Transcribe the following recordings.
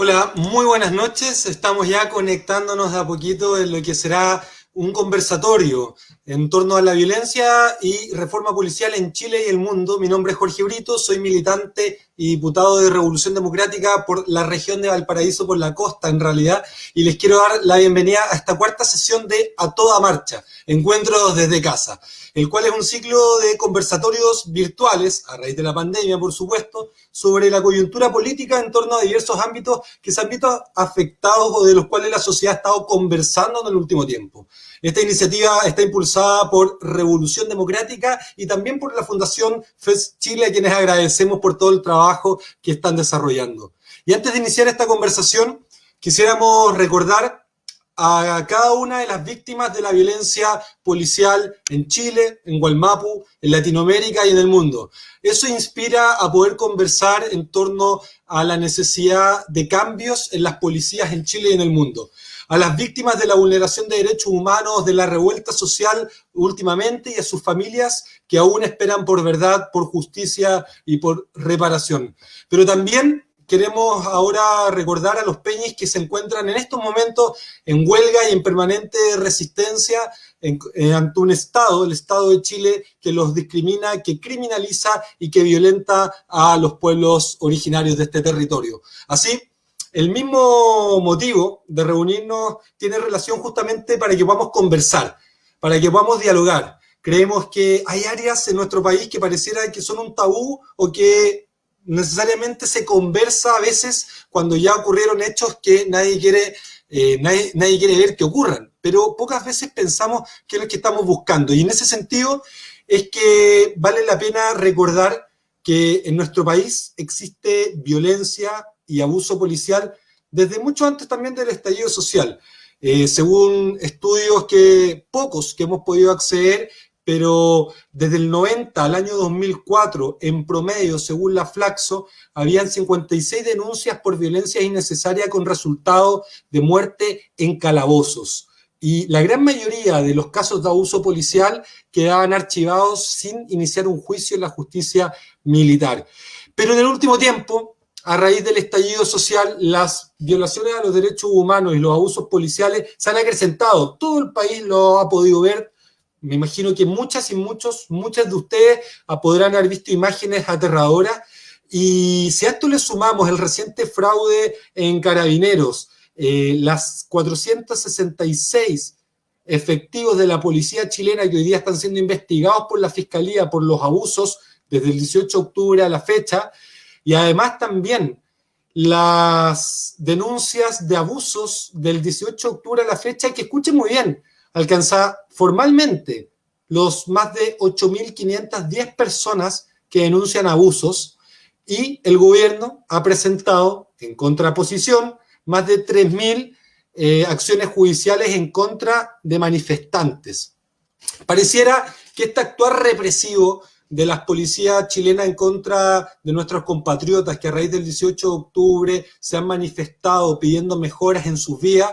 Hola, muy buenas noches. Estamos ya conectándonos de a poquito en lo que será un conversatorio en torno a la violencia y reforma policial en Chile y el mundo. Mi nombre es Jorge Brito, soy militante y diputado de Revolución Democrática por la región de Valparaíso, por la costa en realidad, y les quiero dar la bienvenida a esta cuarta sesión de A Toda Marcha, Encuentros desde Casa, el cual es un ciclo de conversatorios virtuales, a raíz de la pandemia por supuesto, sobre la coyuntura política en torno a diversos ámbitos que se han visto afectados o de los cuales la sociedad ha estado conversando en el último tiempo. Esta iniciativa está impulsada por Revolución Democrática y también por la Fundación FES Chile, a quienes agradecemos por todo el trabajo que están desarrollando. Y antes de iniciar esta conversación, quisiéramos recordar a cada una de las víctimas de la violencia policial en Chile, en Gualmapu, en Latinoamérica y en el mundo. Eso inspira a poder conversar en torno a la necesidad de cambios en las policías en Chile y en el mundo. A las víctimas de la vulneración de derechos humanos, de la revuelta social últimamente, y a sus familias que aún esperan por verdad, por justicia y por reparación. Pero también queremos ahora recordar a los peñis que se encuentran en estos momentos en huelga y en permanente resistencia ante un Estado, el Estado de Chile, que los discrimina, que criminaliza y que violenta a los pueblos originarios de este territorio. Así, el mismo motivo de reunirnos tiene relación justamente para que podamos conversar, para que podamos dialogar. Creemos que hay áreas en nuestro país que pareciera que son un tabú o que necesariamente se conversa a veces cuando ya ocurrieron hechos que nadie quiere ver que ocurran, pero pocas veces pensamos qué es lo que estamos buscando. Y en ese sentido es que vale la pena recordar que en nuestro país existe violencia y abuso policial desde mucho antes también del estallido social. Según estudios pocos que hemos podido acceder, pero desde el 90 al año 2004, en promedio, según la Flaxo, habían 56 denuncias por violencia innecesaria con resultado de muerte en calabozos. Y la gran mayoría de los casos de abuso policial quedaban archivados sin iniciar un juicio en la justicia militar. Pero en el último tiempo, a raíz del estallido social, las violaciones a los derechos humanos y los abusos policiales se han acrecentado. Todo el país lo ha podido ver. Me imagino que muchas de ustedes podrán haber visto imágenes aterradoras. Y si a esto le sumamos el reciente fraude en Carabineros, las 466 efectivos de la policía chilena que hoy día están siendo investigados por la Fiscalía por los abusos desde el 18 de octubre a la fecha, y además también las denuncias de abusos del 18 de octubre a la fecha, que escuchen muy bien, alcanza formalmente los más de 8.510 personas que denuncian abusos, y el gobierno ha presentado en contraposición más de 3.000 acciones judiciales en contra de manifestantes. Pareciera que este actuar represivo de las policías chilenas en contra de nuestros compatriotas que a raíz del 18 de octubre se han manifestado pidiendo mejoras en sus vías,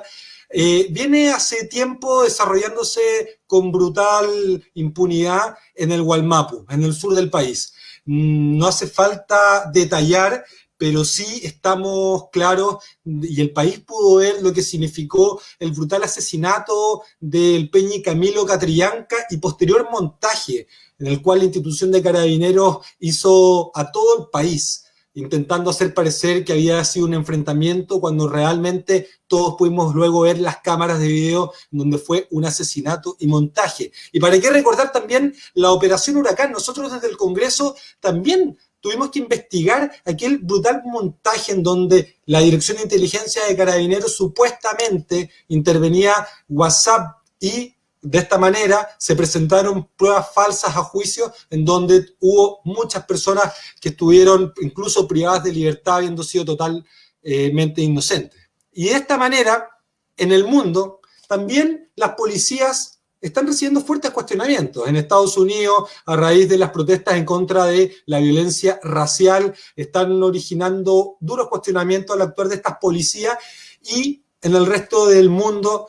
viene hace tiempo desarrollándose con brutal impunidad en el Gualmapu, en el sur del país. No hace falta detallar, pero sí estamos claros y el país pudo ver lo que significó el brutal asesinato del Peñi Camilo Catrillanca y posterior montaje en el cual la institución de Carabineros hizo a todo el país, intentando hacer parecer que había sido un enfrentamiento cuando realmente todos pudimos luego ver las cámaras de video donde fue un asesinato y montaje. Y para qué recordar también la Operación Huracán. Nosotros desde el Congreso también tuvimos que investigar aquel brutal montaje en donde la Dirección de Inteligencia de Carabineros supuestamente intervenía WhatsApp, y de esta manera se presentaron pruebas falsas a juicio en donde hubo muchas personas que estuvieron incluso privadas de libertad habiendo sido totalmente inocentes. Y de esta manera, en el mundo, también las policías están recibiendo fuertes cuestionamientos. En Estados Unidos, a raíz de las protestas en contra de la violencia racial, están originando duros cuestionamientos al actuar de estas policías, y en el resto del mundo,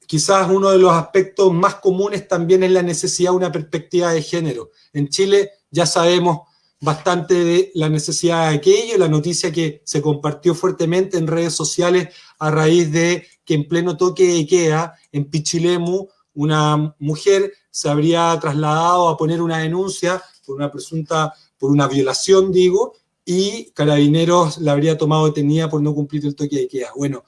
quizás uno de los aspectos más comunes también es la necesidad de una perspectiva de género. En Chile ya sabemos bastante de la necesidad de aquello, la noticia que se compartió fuertemente en redes sociales a raíz de que en pleno toque de queda en Pichilemu una mujer se habría trasladado a poner una denuncia por una violación, digo, y Carabineros la habría tomado detenida por no cumplir el toque de queda. Bueno,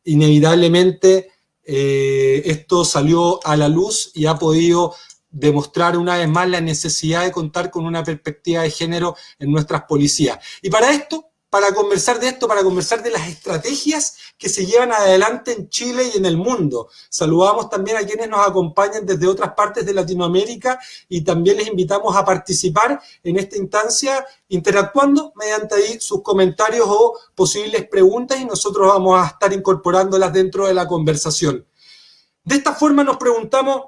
inevitablemente esto salió a la luz y ha podido demostrar una vez más la necesidad de contar con una perspectiva de género en nuestras policías. Y para esto, para conversar de las estrategias que se llevan adelante en Chile y en el mundo. Saludamos también a quienes nos acompañan desde otras partes de Latinoamérica y también les invitamos a participar en esta instancia interactuando mediante ahí sus comentarios o posibles preguntas y nosotros vamos a estar incorporándolas dentro de la conversación. De esta forma nos preguntamos,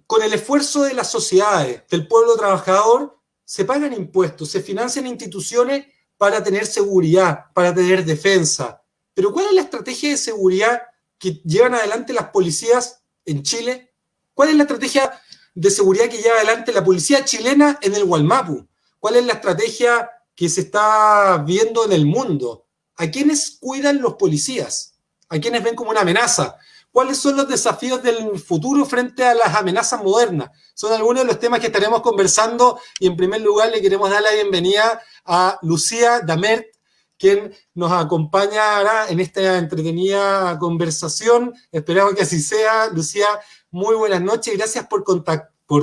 con el esfuerzo de las sociedades, del pueblo trabajador, se pagan impuestos, se financian instituciones para tener seguridad, para tener defensa. Pero ¿cuál es la estrategia de seguridad que llevan adelante las policías en Chile? ¿Cuál es la estrategia de seguridad que lleva adelante la policía chilena en el Wallmapu? ¿Cuál es la estrategia que se está viendo en el mundo? ¿A quiénes cuidan los policías? ¿A quiénes ven como una amenaza? ¿Cuáles son los desafíos del futuro frente a las amenazas modernas? Son algunos de los temas que estaremos conversando y en primer lugar le queremos dar la bienvenida a Lucía Damert, quien nos acompañará en esta entretenida conversación. Esperamos que así sea. Lucía, muy buenas noches y gracias por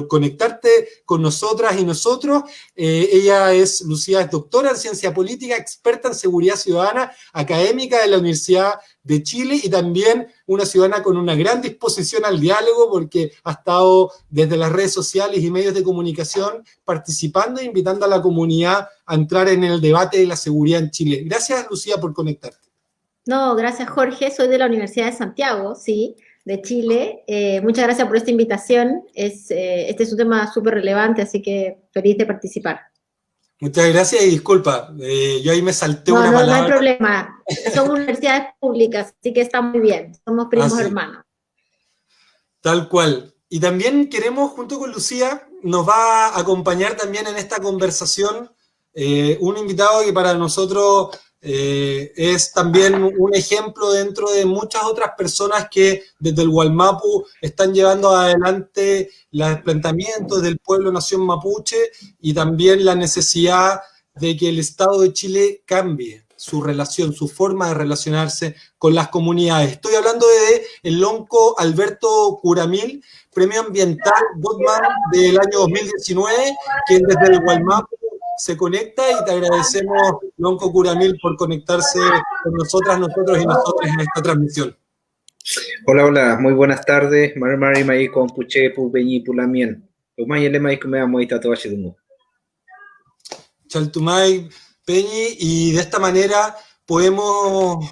conectarte con nosotras y nosotros. Lucía es doctora en ciencia política, experta en seguridad ciudadana, académica de la Universidad de Chile y también una ciudadana con una gran disposición al diálogo porque ha estado desde las redes sociales y medios de comunicación participando e invitando a la comunidad a entrar en el debate de la seguridad en Chile. Gracias, Lucía, por conectarte. No, gracias, Jorge. Soy de la Universidad de Santiago, sí, de Chile. Muchas gracias por esta invitación. Este es un tema súper relevante, así que feliz de participar. Muchas gracias y disculpa, yo ahí me salté una palabra. No hay problema. Somos universidades públicas, así que está muy bien. Somos primos hermanos. Tal cual. Y también queremos, junto con Lucía, nos va a acompañar también en esta conversación un invitado que para nosotros es también un ejemplo dentro de muchas otras personas que desde el Wallmapu están llevando adelante los planteamientos del pueblo nación mapuche y también la necesidad de que el Estado de Chile cambie su relación, su forma de relacionarse con las comunidades. Estoy hablando de el lonco Alberto Curamil, Premio Ambiental Gottman del año 2019, quien desde el Wallmapu se conecta y te agradecemos, lonco Curamil, por conectarse con nosotros y nosotras en esta transmisión. Hola, muy buenas tardes. Mari Mai con Puche, Pupeñi, Pulamien. Umay Mai me amo y tatuaje de mu. Chaltumay, Peñi, y de esta manera podemos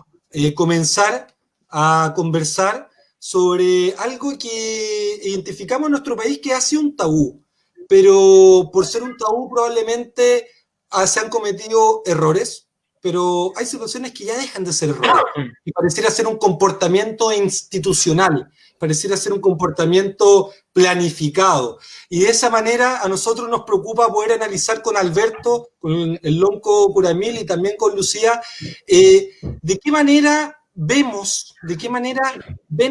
comenzar a conversar sobre algo que identificamos en nuestro país que ha sido un tabú, pero por ser un tabú probablemente se han cometido errores, pero hay situaciones que ya dejan de ser errores y pareciera ser un comportamiento institucional, pareciera ser un comportamiento planificado. Y de esa manera a nosotros nos preocupa poder analizar con Alberto, con el lonco Curamil y también con Lucía, de qué manera ven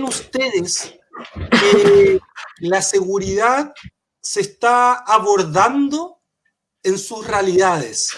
ustedes que la seguridad se está abordando en sus realidades,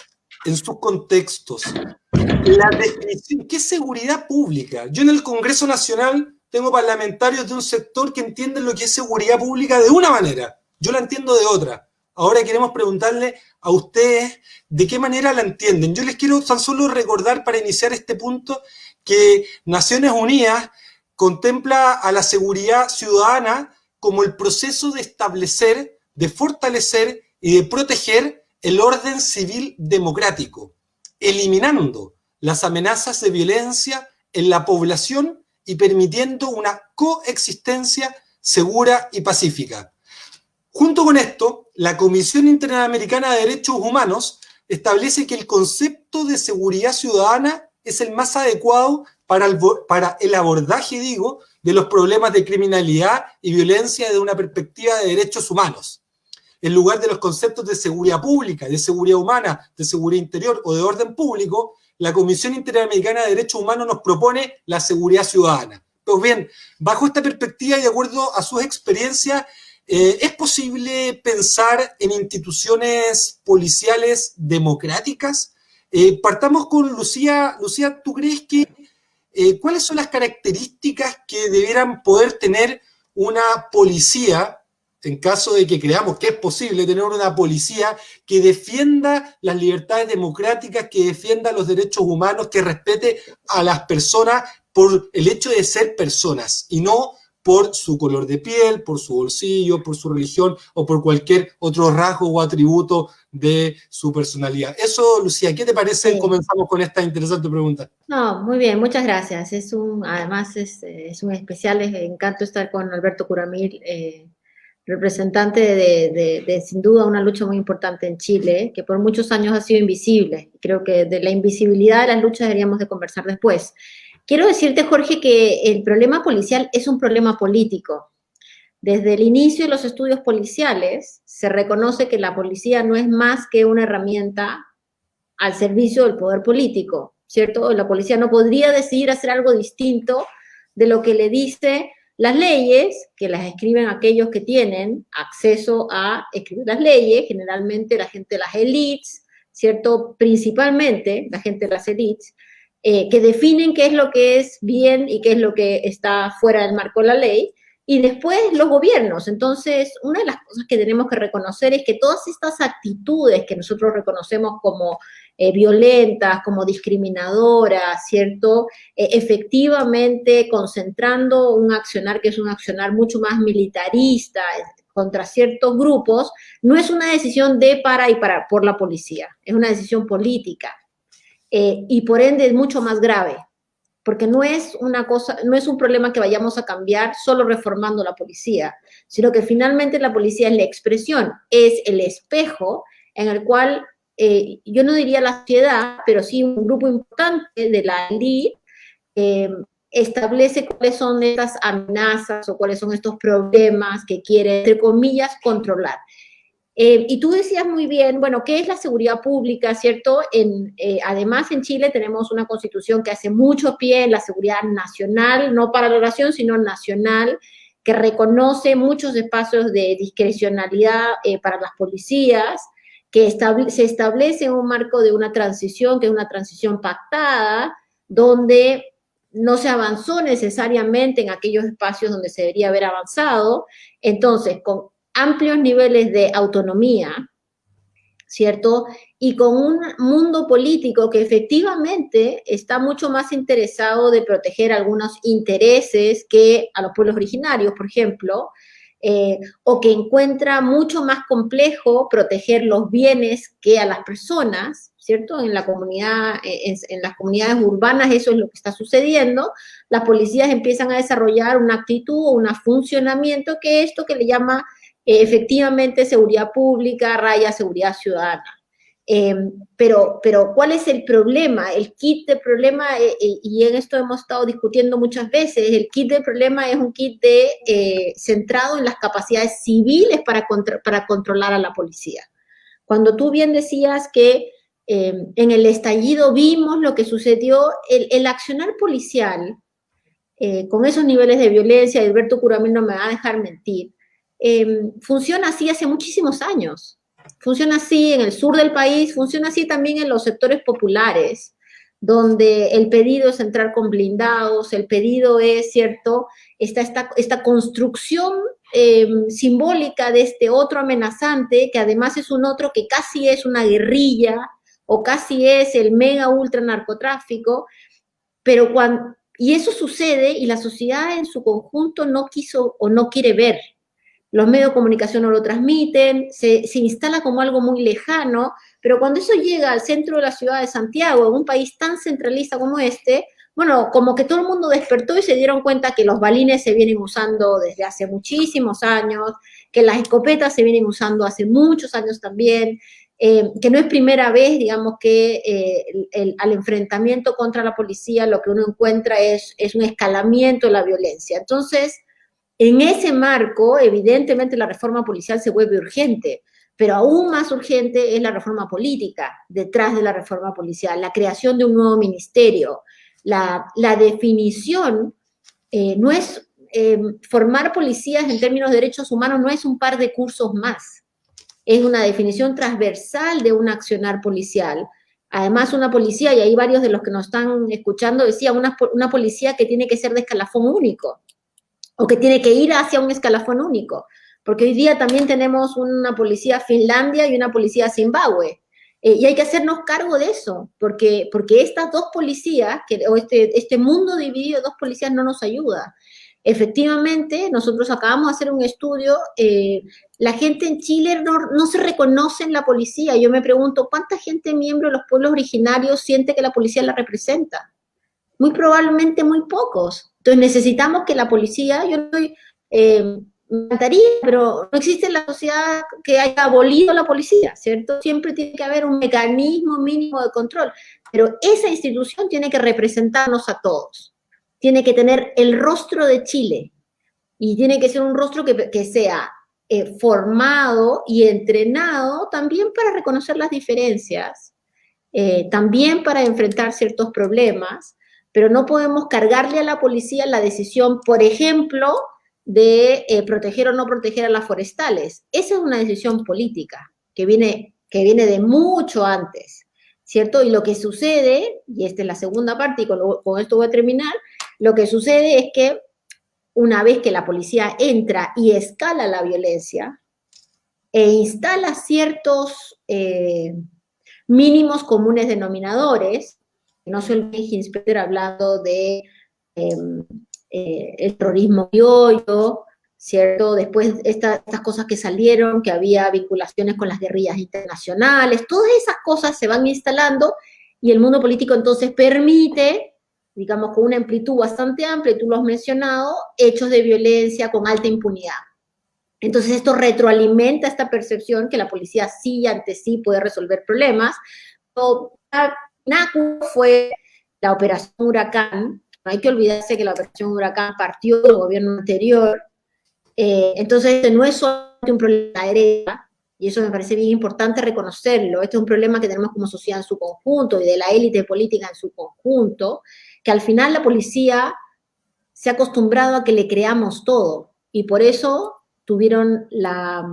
en sus contextos. La definición, ¿qué es seguridad pública? Yo en el Congreso Nacional tengo parlamentarios de un sector que entienden lo que es seguridad pública de una manera, yo la entiendo de otra. Ahora queremos preguntarle a ustedes de qué manera la entienden. Yo les quiero tan solo recordar para iniciar este punto que Naciones Unidas contempla a la seguridad ciudadana como el proceso de establecer, de fortalecer y de proteger el orden civil democrático, eliminando las amenazas de violencia en la población y permitiendo una coexistencia segura y pacífica. Junto con esto, la Comisión Interamericana de Derechos Humanos establece que el concepto de seguridad ciudadana es el más adecuado para el abordaje, de los problemas de criminalidad y violencia desde una perspectiva de derechos humanos. en lugar de los conceptos de seguridad pública, de seguridad humana, de seguridad interior o de orden público, la Comisión Interamericana de Derechos Humanos nos propone la seguridad ciudadana. Pues bien, bajo esta perspectiva y de acuerdo a sus experiencias, ¿es posible pensar en instituciones policiales democráticas? Partamos con Lucía. Lucía, ¿tú crees que cuáles son las características que debieran poder tener una policía, en caso de que creamos que es posible tener una policía que defienda las libertades democráticas, que defienda los derechos humanos, que respete a las personas por el hecho de ser personas y no por su color de piel, por su bolsillo, por su religión o por cualquier otro rasgo o atributo de su personalidad? Eso, Lucía, ¿qué te parece? Sí. Comenzamos con esta interesante pregunta. No, muy bien, muchas gracias. Además es un especial encanto estar con Alberto Curamil, representante de sin duda una lucha muy importante en Chile, que por muchos años ha sido invisible. Creo que de la invisibilidad de las luchas deberíamos de conversar después. Quiero decirte, Jorge, que el problema policial es un problema político. Desde el inicio de los estudios policiales se reconoce que la policía no es más que una herramienta al servicio del poder político, ¿cierto? La policía no podría decidir hacer algo distinto de lo que le dice las leyes, que las escriben aquellos que tienen acceso a escribir las leyes, generalmente la gente de las élites, ¿cierto? Principalmente la gente de las élites, que definen qué es lo que es bien y qué es lo que está fuera del marco de la ley, y después los gobiernos. Entonces, una de las cosas que tenemos que reconocer es que todas estas actitudes que nosotros reconocemos como violentas, como discriminadoras, ¿cierto? Efectivamente concentrando un accionar que es un accionar mucho más militarista contra ciertos grupos, no es una decisión por la policía, es una decisión política. Y por ende es mucho más grave, porque no es un problema que vayamos a cambiar solo reformando la policía, sino que finalmente la policía es la expresión, es el espejo en el cual, yo no diría la sociedad, pero sí un grupo importante de la élite establece cuáles son estas amenazas o cuáles son estos problemas que quiere, entre comillas, controlar. Y tú decías muy bien, bueno, ¿qué es la seguridad pública, cierto? Además, en Chile tenemos una constitución que hace mucho pie en la seguridad nacional, no para la nación, sino nacional, que reconoce muchos espacios de discrecionalidad para las policías, que se establece en un marco de una transición, que es una transición pactada, donde no se avanzó necesariamente en aquellos espacios donde se debería haber avanzado. Entonces, con amplios niveles de autonomía, ¿cierto? Y con un mundo político que efectivamente está mucho más interesado de proteger algunos intereses que a los pueblos originarios, por ejemplo, o que encuentra mucho más complejo proteger los bienes que a las personas, ¿cierto? En la comunidad, en las comunidades urbanas eso es lo que está sucediendo. Las policías empiezan a desarrollar una actitud o un funcionamiento que es esto que le llama efectivamente seguridad pública, raya seguridad ciudadana. Pero ¿cuál es el problema? El kit de problema, y en esto hemos estado discutiendo muchas veces, el kit de problema es un kit centrado en las capacidades civiles para controlar a la policía. Cuando tú bien decías que en el estallido vimos lo que sucedió, el accionar policial, con esos niveles de violencia, y Alberto Curamil no me va a dejar mentir, funciona así hace muchísimos años. Funciona así en el sur del país, funciona así también en los sectores populares, donde el pedido es entrar con blindados, el pedido es, ¿cierto?, esta construcción simbólica de este otro amenazante, que además es un otro que casi es una guerrilla, o casi es el mega ultra narcotráfico, y eso sucede y la sociedad en su conjunto no quiso o no quiere ver. Los medios de comunicación no lo transmiten, se instala como algo muy lejano, pero cuando eso llega al centro de la ciudad de Santiago, en un país tan centralista como este, bueno, como que todo el mundo despertó y se dieron cuenta que los balines se vienen usando desde hace muchísimos años, que las escopetas se vienen usando hace muchos años también, que no es primera vez, digamos, que al enfrentamiento contra la policía lo que uno encuentra es un escalamiento de la violencia. Entonces, En ese marco, evidentemente, la reforma policial se vuelve urgente, pero aún más urgente es la reforma política detrás de la reforma policial, la creación de un nuevo ministerio, la definición, no es formar policías en términos de derechos humanos, no es un par de cursos más, es una definición transversal de un accionar policial. Además, una policía, y ahí varios de los que nos están escuchando decía, una policía que tiene que ser de escalafón único, o que tiene que ir hacia un escalafón único, porque hoy día también tenemos una policía Finlandia y una policía Zimbabue, y hay que hacernos cargo de eso, porque estas dos policías, o este mundo dividido de dos policías no nos ayuda. Efectivamente, nosotros acabamos de hacer un estudio, la gente en Chile no se reconoce en la policía. Yo me pregunto, ¿cuánta gente miembro de los pueblos originarios siente que la policía la representa? Muy probablemente muy pocos. Entonces necesitamos que la policía, yo no estoy, me encantaría, pero no existe en la sociedad que haya abolido la policía, ¿cierto? Siempre tiene que haber un mecanismo mínimo de control, pero esa institución tiene que representarnos a todos. Tiene que tener el rostro de Chile y tiene que ser un rostro que sea formado y entrenado también para reconocer las diferencias, también para enfrentar ciertos problemas, pero no podemos cargarle a la policía la decisión, por ejemplo, de proteger o no proteger a las forestales. Esa es una decisión política que viene de mucho antes, ¿cierto? Y lo que sucede, y esta es la segunda parte, y con esto voy a terminar, lo que sucede es que una vez que la policía entra y escala la violencia e instala ciertos mínimos comunes denominadores, no se olvide Hinspeter hablando de el terrorismo criollo, ¿cierto? Después estas cosas que salieron, que había vinculaciones con las guerrillas internacionales, todas esas cosas se van instalando y el mundo político entonces permite, digamos, con una amplitud bastante amplia, y tú lo has mencionado, hechos de violencia con alta impunidad. Entonces esto retroalimenta esta percepción que la policía sí ante sí puede resolver problemas. NACU fue la operación Huracán, no hay que olvidarse que la operación Huracán partió del gobierno anterior, entonces este no es solamente un problema de la derecha, y eso me parece bien importante reconocerlo, este es un problema que tenemos como sociedad en su conjunto y de la élite política en su conjunto, que al final la policía se ha acostumbrado a que le creamos todo, y por eso tuvieron la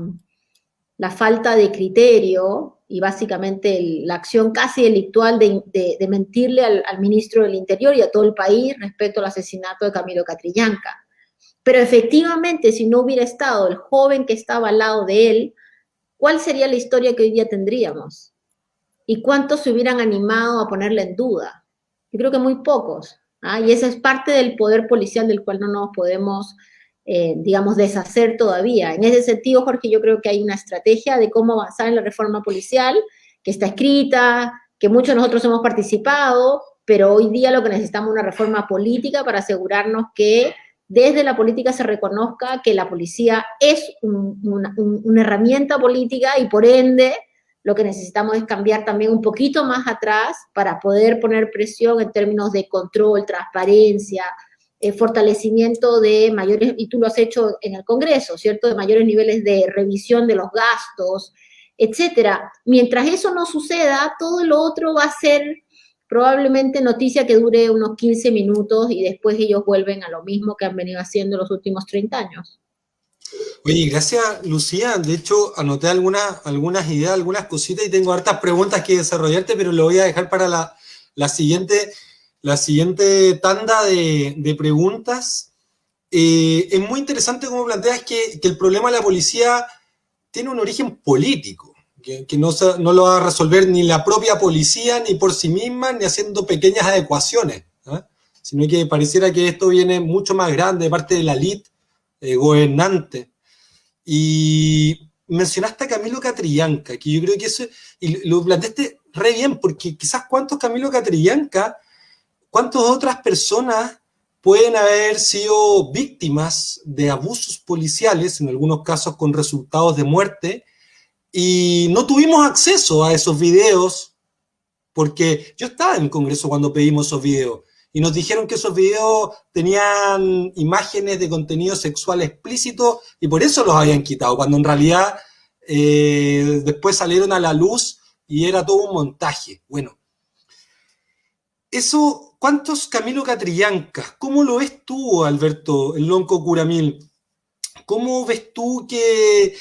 falta de criterio y básicamente la acción casi delictual de mentirle al ministro del Interior y a todo el país respecto al asesinato de Camilo Catrillanca. Pero efectivamente, si no hubiera estado el joven que estaba al lado de él, ¿cuál sería la historia que hoy día tendríamos? ¿Y cuántos se hubieran animado a ponerla en duda? Yo creo que muy pocos. Y esa es parte del poder policial del cual no nos podemos, digamos, deshacer todavía. En ese sentido, Jorge, yo creo que hay una estrategia de cómo avanzar en la reforma policial, que está escrita, que muchos de nosotros hemos participado, pero hoy día lo que necesitamos es una reforma política para asegurarnos que desde la política se reconozca que la policía es una herramienta política y por ende lo que necesitamos es cambiar también un poquito más atrás para poder poner presión en términos de control, transparencia, fortalecimiento de mayores, y tú lo has hecho en el Congreso, ¿cierto?, de mayores niveles de revisión de los gastos, etcétera. Mientras eso no suceda, todo lo otro va a ser probablemente noticia que dure unos 15 minutos y después ellos vuelven a lo mismo que han venido haciendo los últimos 30 años. Oye, gracias, Lucía. De hecho, anoté algunas ideas, algunas cositas y tengo hartas preguntas que desarrollarte, pero lo voy a dejar para la siguiente tanda de preguntas. Es muy interesante cómo planteas que el problema de la policía tiene un origen político, que no lo va a resolver ni la propia policía, ni por sí misma, ni haciendo pequeñas adecuaciones, sino que pareciera que esto viene mucho más grande de parte de la élite gobernante. Y mencionaste a Camilo Catrillanca, que yo creo que eso, y lo planteaste re bien, porque quizás cuántos Camilo Catrillanca, cuántas otras personas pueden haber sido víctimas de abusos policiales, en algunos casos con resultados de muerte, y no tuvimos acceso a esos videos, porque yo estaba en el Congreso cuando pedimos esos videos, y nos dijeron que esos videos tenían imágenes de contenido sexual explícito y por eso los habían quitado, cuando en realidad después salieron a la luz y era todo un montaje. Bueno, eso, ¿cuántos Camilo Catrillanca? ¿Cómo lo ves tú, Alberto, el Lonco Curamil? ¿Cómo ves tú que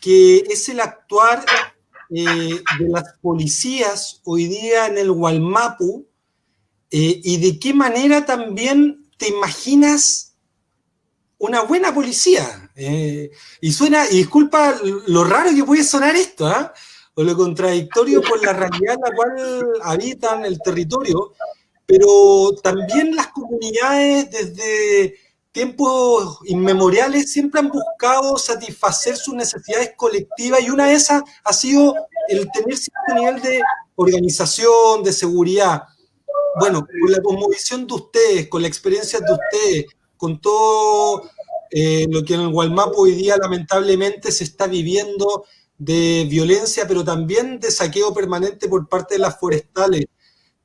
es el actuar de las policías hoy día en el Wallmapu y de qué manera también te imaginas una buena policía? Y suena, y disculpa lo raro que puede sonar esto, ¿eh? O lo contradictorio por la realidad en la cual habitan el territorio, pero también las comunidades desde tiempos inmemoriales siempre han buscado satisfacer sus necesidades colectivas y una de esas ha sido el tener cierto nivel de organización, de seguridad. Bueno, con la cosmovisión de ustedes, con la experiencia de ustedes, con todo lo que en el Wallmapu hoy día lamentablemente se está viviendo de violencia, pero también de saqueo permanente por parte de las forestales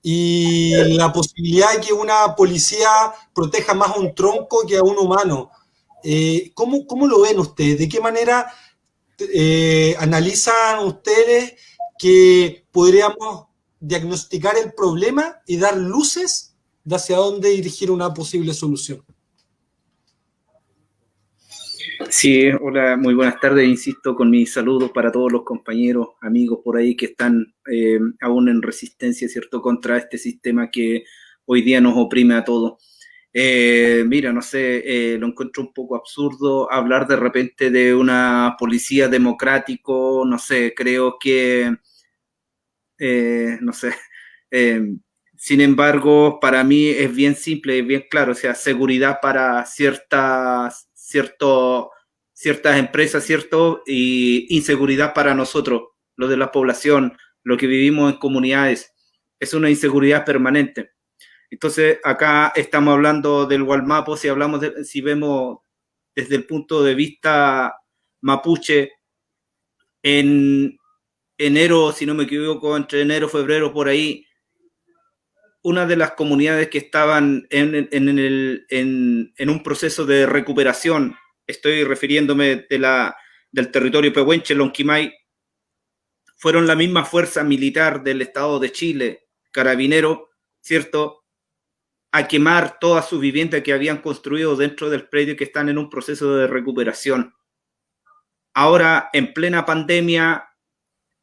y la posibilidad de que una policía proteja más a un tronco que a un humano. ¿Cómo lo ven ustedes? ¿De qué manera analizan ustedes que podríamos diagnosticar el problema y dar luces de hacia dónde dirigir una posible solución? Sí, hola, muy buenas tardes. Insisto con mis saludos para todos los compañeros, amigos por ahí que están aún en resistencia, ¿cierto?, contra este sistema que hoy día nos oprime a todos. Mira, no sé, lo encuentro un poco absurdo hablar de repente de una policía democrático, no sé, creo que, no sé, sin embargo, para mí es bien simple, es bien claro, o sea, seguridad para ciertas empresas, ¿cierto? Y inseguridad para nosotros, lo de la población, lo que vivimos en comunidades, es una inseguridad permanente. Entonces, acá estamos hablando del Wallmapu, si vemos desde el punto de vista mapuche, en enero, si no me equivoco, entre enero y febrero, por ahí, una de las comunidades que estaban en un proceso de recuperación, estoy refiriéndome del territorio pehuenche, Lonquimay, fueron la misma fuerza militar del Estado de Chile, Carabinero, ¿cierto?, a quemar todas sus viviendas que habían construido dentro del predio que están en un proceso de recuperación. Ahora, en plena pandemia,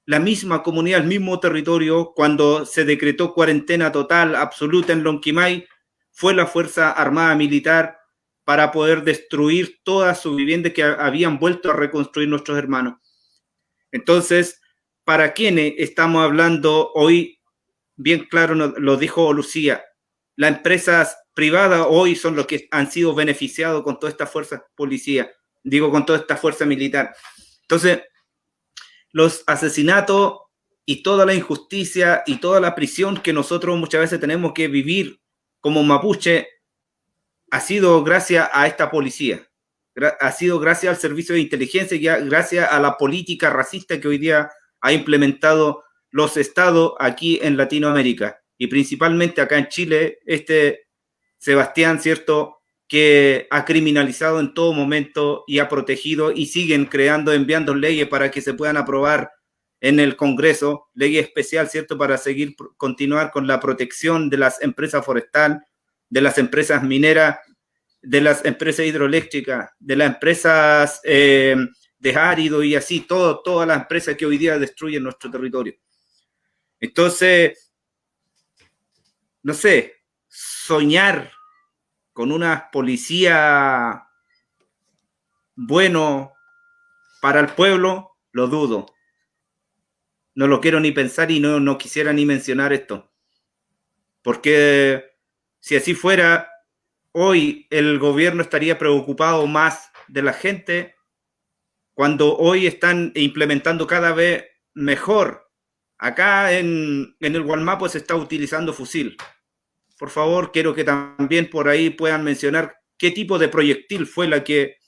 la misma comunidad, el mismo territorio, cuando se decretó cuarentena total, absoluta en Lonquimay, fue la Fuerza Armada Militar para poder destruir todas sus viviendas que habían vuelto a reconstruir nuestros hermanos. Entonces, ¿para quiénes estamos hablando hoy? Bien claro lo dijo Lucía, las empresas privadas hoy son los que han sido beneficiados con toda esta fuerza policía, con toda esta fuerza militar. Entonces, los asesinatos y toda la injusticia y toda la prisión que nosotros muchas veces tenemos que vivir como mapuche ha sido gracias a esta policía, ha sido gracias al servicio de inteligencia y gracias a la política racista que hoy día ha implementado los estados aquí en Latinoamérica y principalmente acá en Chile, Sebastián, ¿cierto?, que ha criminalizado en todo momento y ha protegido y siguen enviando leyes para que se puedan aprobar en el Congreso, ley especial, ¿cierto?, para continuar con la protección de las empresas forestales, de las empresas mineras, de las empresas hidroeléctricas, de las empresas de árido y así, todas las empresas que hoy día destruyen nuestro territorio. Entonces, no sé, soñar con una policía bueno para el pueblo, lo dudo. No lo quiero ni pensar y no quisiera ni mencionar esto. Porque si así fuera, hoy el gobierno estaría preocupado más de la gente cuando hoy están implementando cada vez mejor. Acá en el Wallmapu se está utilizando fusil. Por favor, quiero que también por ahí puedan mencionar qué tipo de proyectil fue la que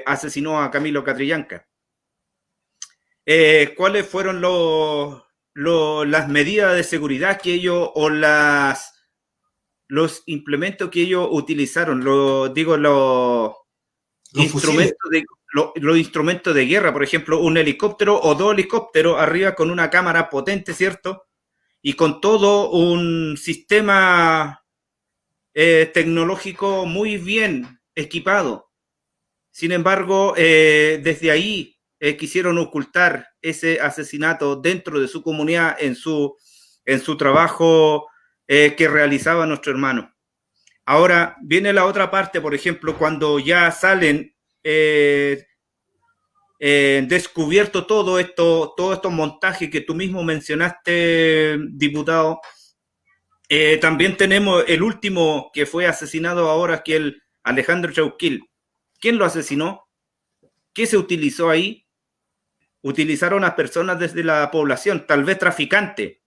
asesinó a Camilo Catrillanca. ¿Cuáles fueron las medidas de seguridad que ellos o los implementos que ellos utilizaron, los instrumentos de guerra, por ejemplo, un helicóptero o 2 helicópteros arriba con una cámara potente, ¿cierto? Y con todo un sistema tecnológico muy bien equipado. Sin embargo, desde ahí quisieron ocultar ese asesinato dentro de su comunidad, en su trabajo que realizaba nuestro hermano. Ahora viene la otra parte, por ejemplo, cuando ya salen descubierto todos estos montajes que tú mismo mencionaste, diputado. También tenemos el último que fue asesinado ahora, que es el Alejandro Chauquil. ¿Quién lo asesinó? ¿Qué se utilizó ahí? Utilizaron a personas desde la población, tal vez traficantes,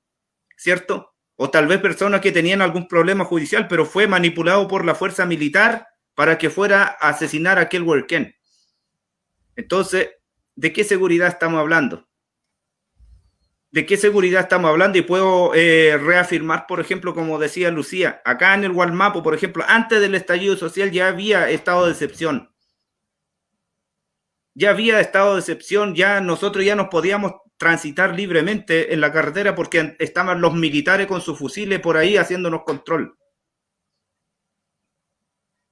¿cierto? O tal vez personas que tenían algún problema judicial, pero fue manipulado por la fuerza militar para que fuera a asesinar a aquel huerquén. Entonces, ¿de qué seguridad estamos hablando? ¿De qué seguridad estamos hablando? Y puedo reafirmar, por ejemplo, como decía Lucía, acá en el Gualmapu, por ejemplo, antes del estallido social ya había estado de excepción. Ya nosotros ya nos podíamos transitar libremente en la carretera porque estaban los militares con sus fusiles por ahí haciéndonos control.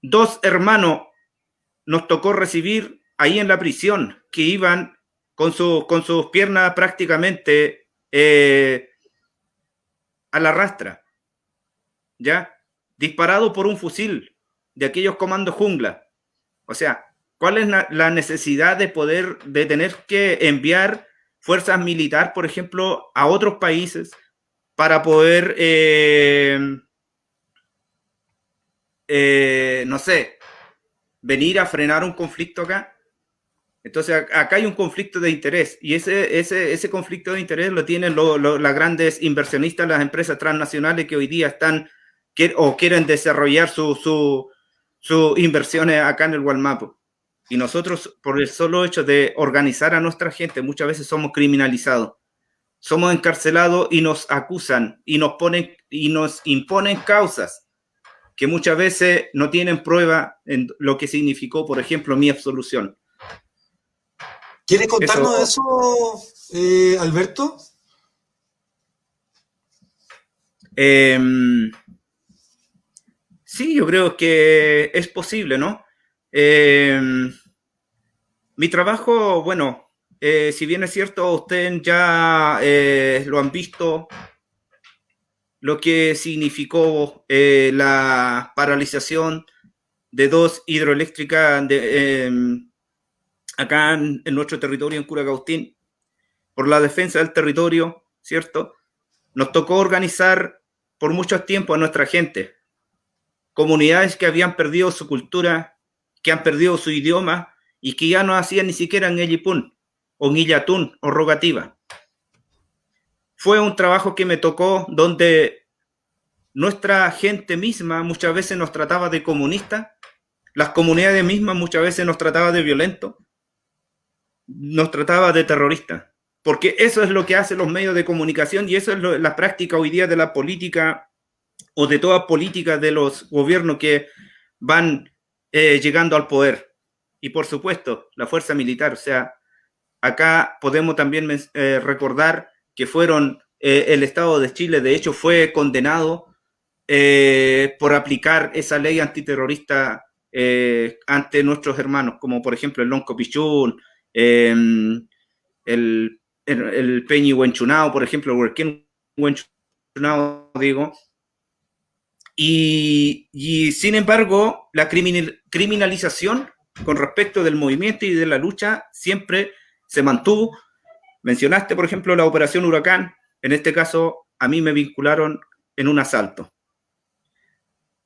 2 hermanos nos tocó recibir ahí en la prisión, que iban con sus piernas prácticamente a la rastra, ¿ya? Disparado por un fusil de aquellos comandos jungla. O sea, ¿cuál es la necesidad de tener que enviar fuerzas militares, por ejemplo, a otros países para poder, no sé, venir a frenar un conflicto acá? Entonces, acá hay un conflicto de interés, y ese conflicto de interés lo tienen las grandes inversionistas, las empresas transnacionales que hoy día están o quieren desarrollar sus inversiones acá en el Gualmapu. Y nosotros, por el solo hecho de organizar a nuestra gente, muchas veces somos criminalizados, somos encarcelados y nos acusan y nos imponen causas que muchas veces no tienen prueba en lo que significó, por ejemplo, mi absolución. ¿Quieres contarnos eso, Alberto? Sí, yo creo que es posible, ¿no? Mi trabajo, bueno, si bien es cierto, ustedes ya lo han visto, lo que significó la paralización de 2 hidroeléctricas acá en nuestro territorio, en Curacaustín, por la defensa del territorio, ¿cierto? Nos tocó organizar por mucho tiempo a nuestra gente, comunidades que habían perdido su cultura, que han perdido su idioma y que ya no hacían ni siquiera Ñellipún, o Ñillatún, o Rogativa. Fue un trabajo que me tocó donde nuestra gente misma muchas veces nos trataba de comunistas, las comunidades mismas muchas veces nos trataba de violentos, nos trataba de terroristas, porque eso es lo que hacen los medios de comunicación y eso es la práctica hoy día de la política o de toda política de los gobiernos que van llegando al poder. Y por supuesto, la fuerza militar. O sea, acá podemos también recordar que fueron el Estado de Chile, de hecho, fue condenado por aplicar esa ley antiterrorista ante nuestros hermanos, como por ejemplo el Lonco Pichún, el Peñi Huenchunao, por ejemplo, el Huerquén Huenchunao, digo. Y sin embargo, la criminalización con respecto del movimiento y de la lucha siempre se mantuvo. Mencionaste, por ejemplo, la Operación Huracán. En este caso, a mí me vincularon en un asalto.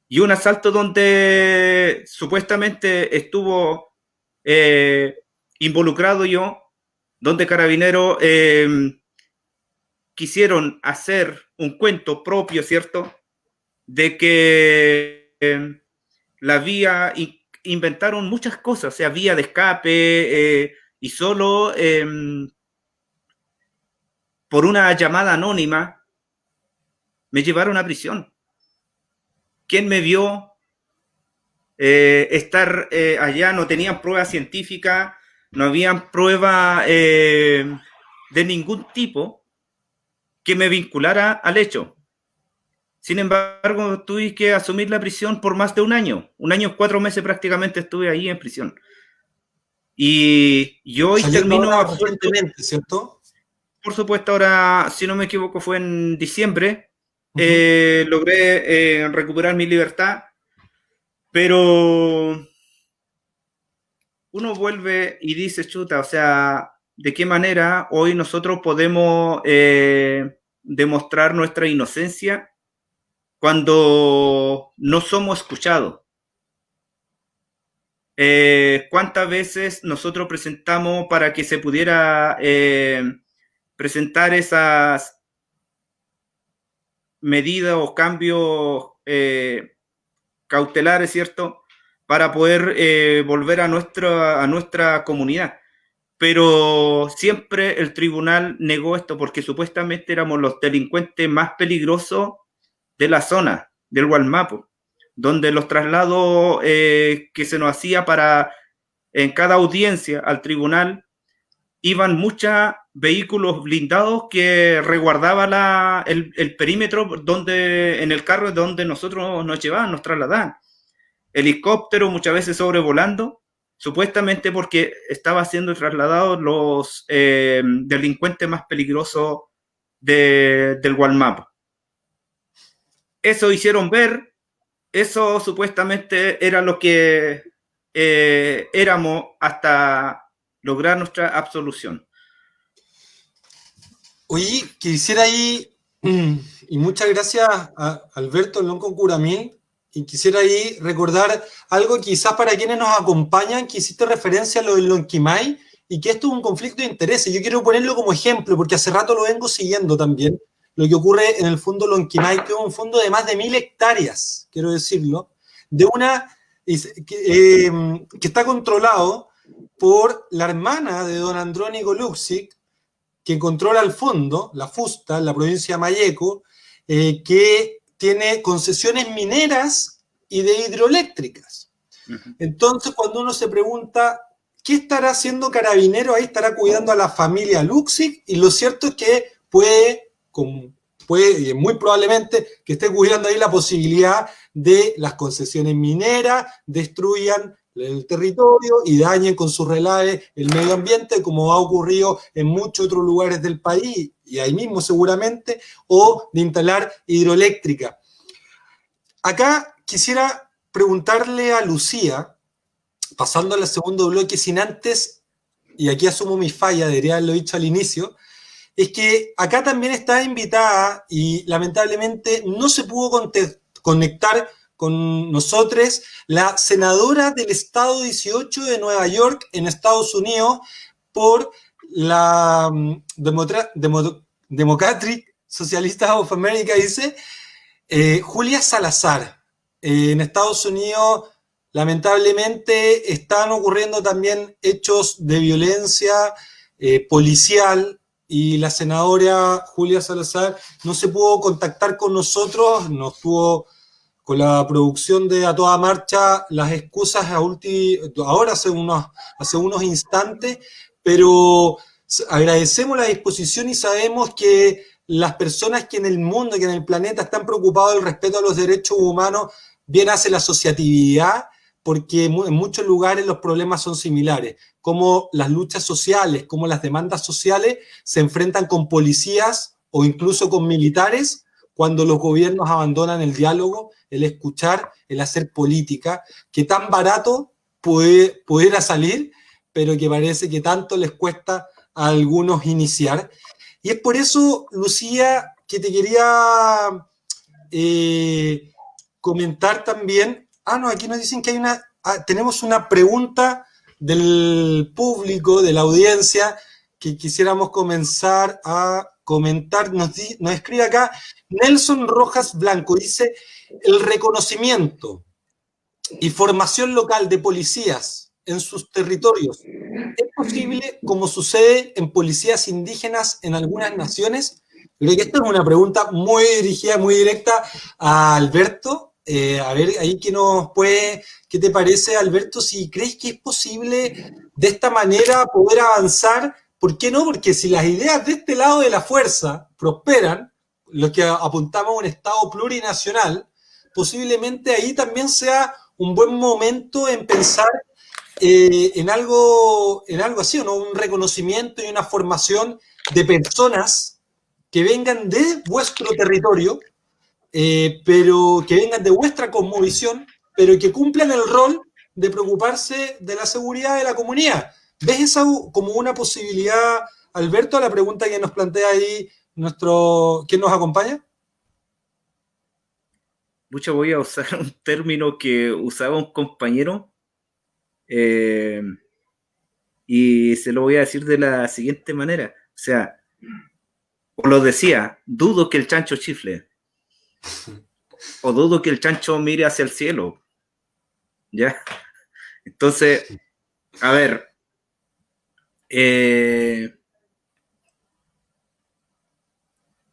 Y un asalto donde supuestamente estuvo involucrado yo, donde Carabineros quisieron hacer un cuento propio, ¿cierto?, de que la vía, inventaron muchas cosas, o sea, vía de escape, y solo por una llamada anónima me llevaron a prisión. ¿Quién me vio estar allá? No tenían prueba científica, no habían prueba de ningún tipo que me vinculara al hecho. Sin embargo, tuve que asumir la prisión por más de un año 4 meses prácticamente estuve ahí en prisión. Y hoy termino absuelto. ¿Cierto? Por supuesto, ahora, si no me equivoco, fue en diciembre. Logré recuperar mi libertad, pero uno vuelve y dice, chuta, o sea, ¿de qué manera hoy nosotros podemos demostrar nuestra inocencia cuando no somos escuchados? ¿Cuántas veces nosotros presentamos para que se pudiera presentar esas medidas o cambios cautelares, ¿cierto? Para poder volver a nuestra comunidad. Pero siempre el tribunal negó esto porque supuestamente éramos los delincuentes más peligrosos de la zona, del Gualmapu, donde los traslados que se nos hacía en cada audiencia al tribunal, iban muchos vehículos blindados que resguardaban el perímetro en el carro donde nosotros nos llevaban, nos trasladaban. Helicópteros muchas veces sobrevolando, supuestamente porque estaba siendo trasladados los delincuentes más peligrosos del Gualmapu. Eso hicieron ver, eso supuestamente era lo que éramos hasta lograr nuestra absolución. Oye, quisiera ahí, y muchas gracias a Alberto Lonco Curamí, y quisiera ahí recordar algo quizás para quienes nos acompañan, que hiciste referencia a lo del Lonquimay, y que esto es un conflicto de intereses. Yo quiero ponerlo como ejemplo, porque hace rato lo vengo siguiendo también, lo que ocurre en el fondo Lonquimay, que es un fondo de más de 1000 hectáreas, quiero decirlo, de que está controlado por la hermana de don Andrónico Luksic, que controla el fondo, la Fusta, en la provincia de Malleco, que tiene concesiones mineras y de hidroeléctricas. Entonces, cuando uno se pregunta, ¿qué estará haciendo Carabinero ahí? ¿Estará cuidando a la familia Luksic? Y lo cierto es que puede, muy probablemente, que esté cuidando ahí la posibilidad de las concesiones mineras destruyan el territorio y dañen con sus relaves el medio ambiente, como ha ocurrido en muchos otros lugares del país, y ahí mismo seguramente, o de instalar hidroeléctrica. Acá quisiera preguntarle a Lucía, pasando al segundo bloque, sin antes, y aquí asumo mi falla, debería haberlo dicho al inicio, es que acá también está invitada y lamentablemente no se pudo conectar con nosotros la senadora del estado 18 de Nueva York en Estados Unidos por la Democratic Socialist of America, dice, Julia Salazar. En Estados Unidos lamentablemente están ocurriendo también hechos de violencia policial, y la senadora Julia Salazar no se pudo contactar con nosotros, nos tuvo con la producción de A Toda Marcha las excusas ahora hace unos instantes, pero agradecemos la disposición y sabemos que las personas que en el mundo, que en el planeta están preocupados del respeto a los derechos humanos, bien hace la asociatividad, porque en muchos lugares los problemas son similares, como las luchas sociales, como las demandas sociales se enfrentan con policías o incluso con militares cuando los gobiernos abandonan el diálogo, el escuchar, el hacer política, que tan barato pudiera salir, pero que parece que tanto les cuesta a algunos iniciar. Y es por eso, Lucía, que te quería comentar también. No, aquí nos dicen que tenemos una pregunta del público, de la audiencia, que quisiéramos comenzar a comentar. Nos escribe acá Nelson Rojas Blanco, dice, el reconocimiento y formación local de policías en sus territorios, ¿es posible como sucede en policías indígenas en algunas naciones? Creo que esta es una pregunta muy dirigida, muy directa a Alberto, A ver, ahí ¿qué te parece, Alberto? Si crees que es posible de esta manera poder avanzar, ¿por qué no? Porque si las ideas de este lado de la fuerza prosperan, lo que apuntamos a un Estado plurinacional, posiblemente ahí también sea un buen momento en pensar en algo así, ¿no? Un reconocimiento y una formación de personas que vengan de vuestro territorio, pero que vengan de vuestra cosmovisión, pero que cumplan el rol de preocuparse de la seguridad de la comunidad. ¿Ves esa como una posibilidad, Alberto, a la pregunta que nos plantea ahí ¿quién nos acompaña? Mucho voy a usar un término que usaba un compañero y se lo voy a decir de la siguiente manera. O sea, o lo decía, dudo que el chancho chifle. O dudo que el chancho mire hacia el cielo. ¿Ya? Entonces, a ver.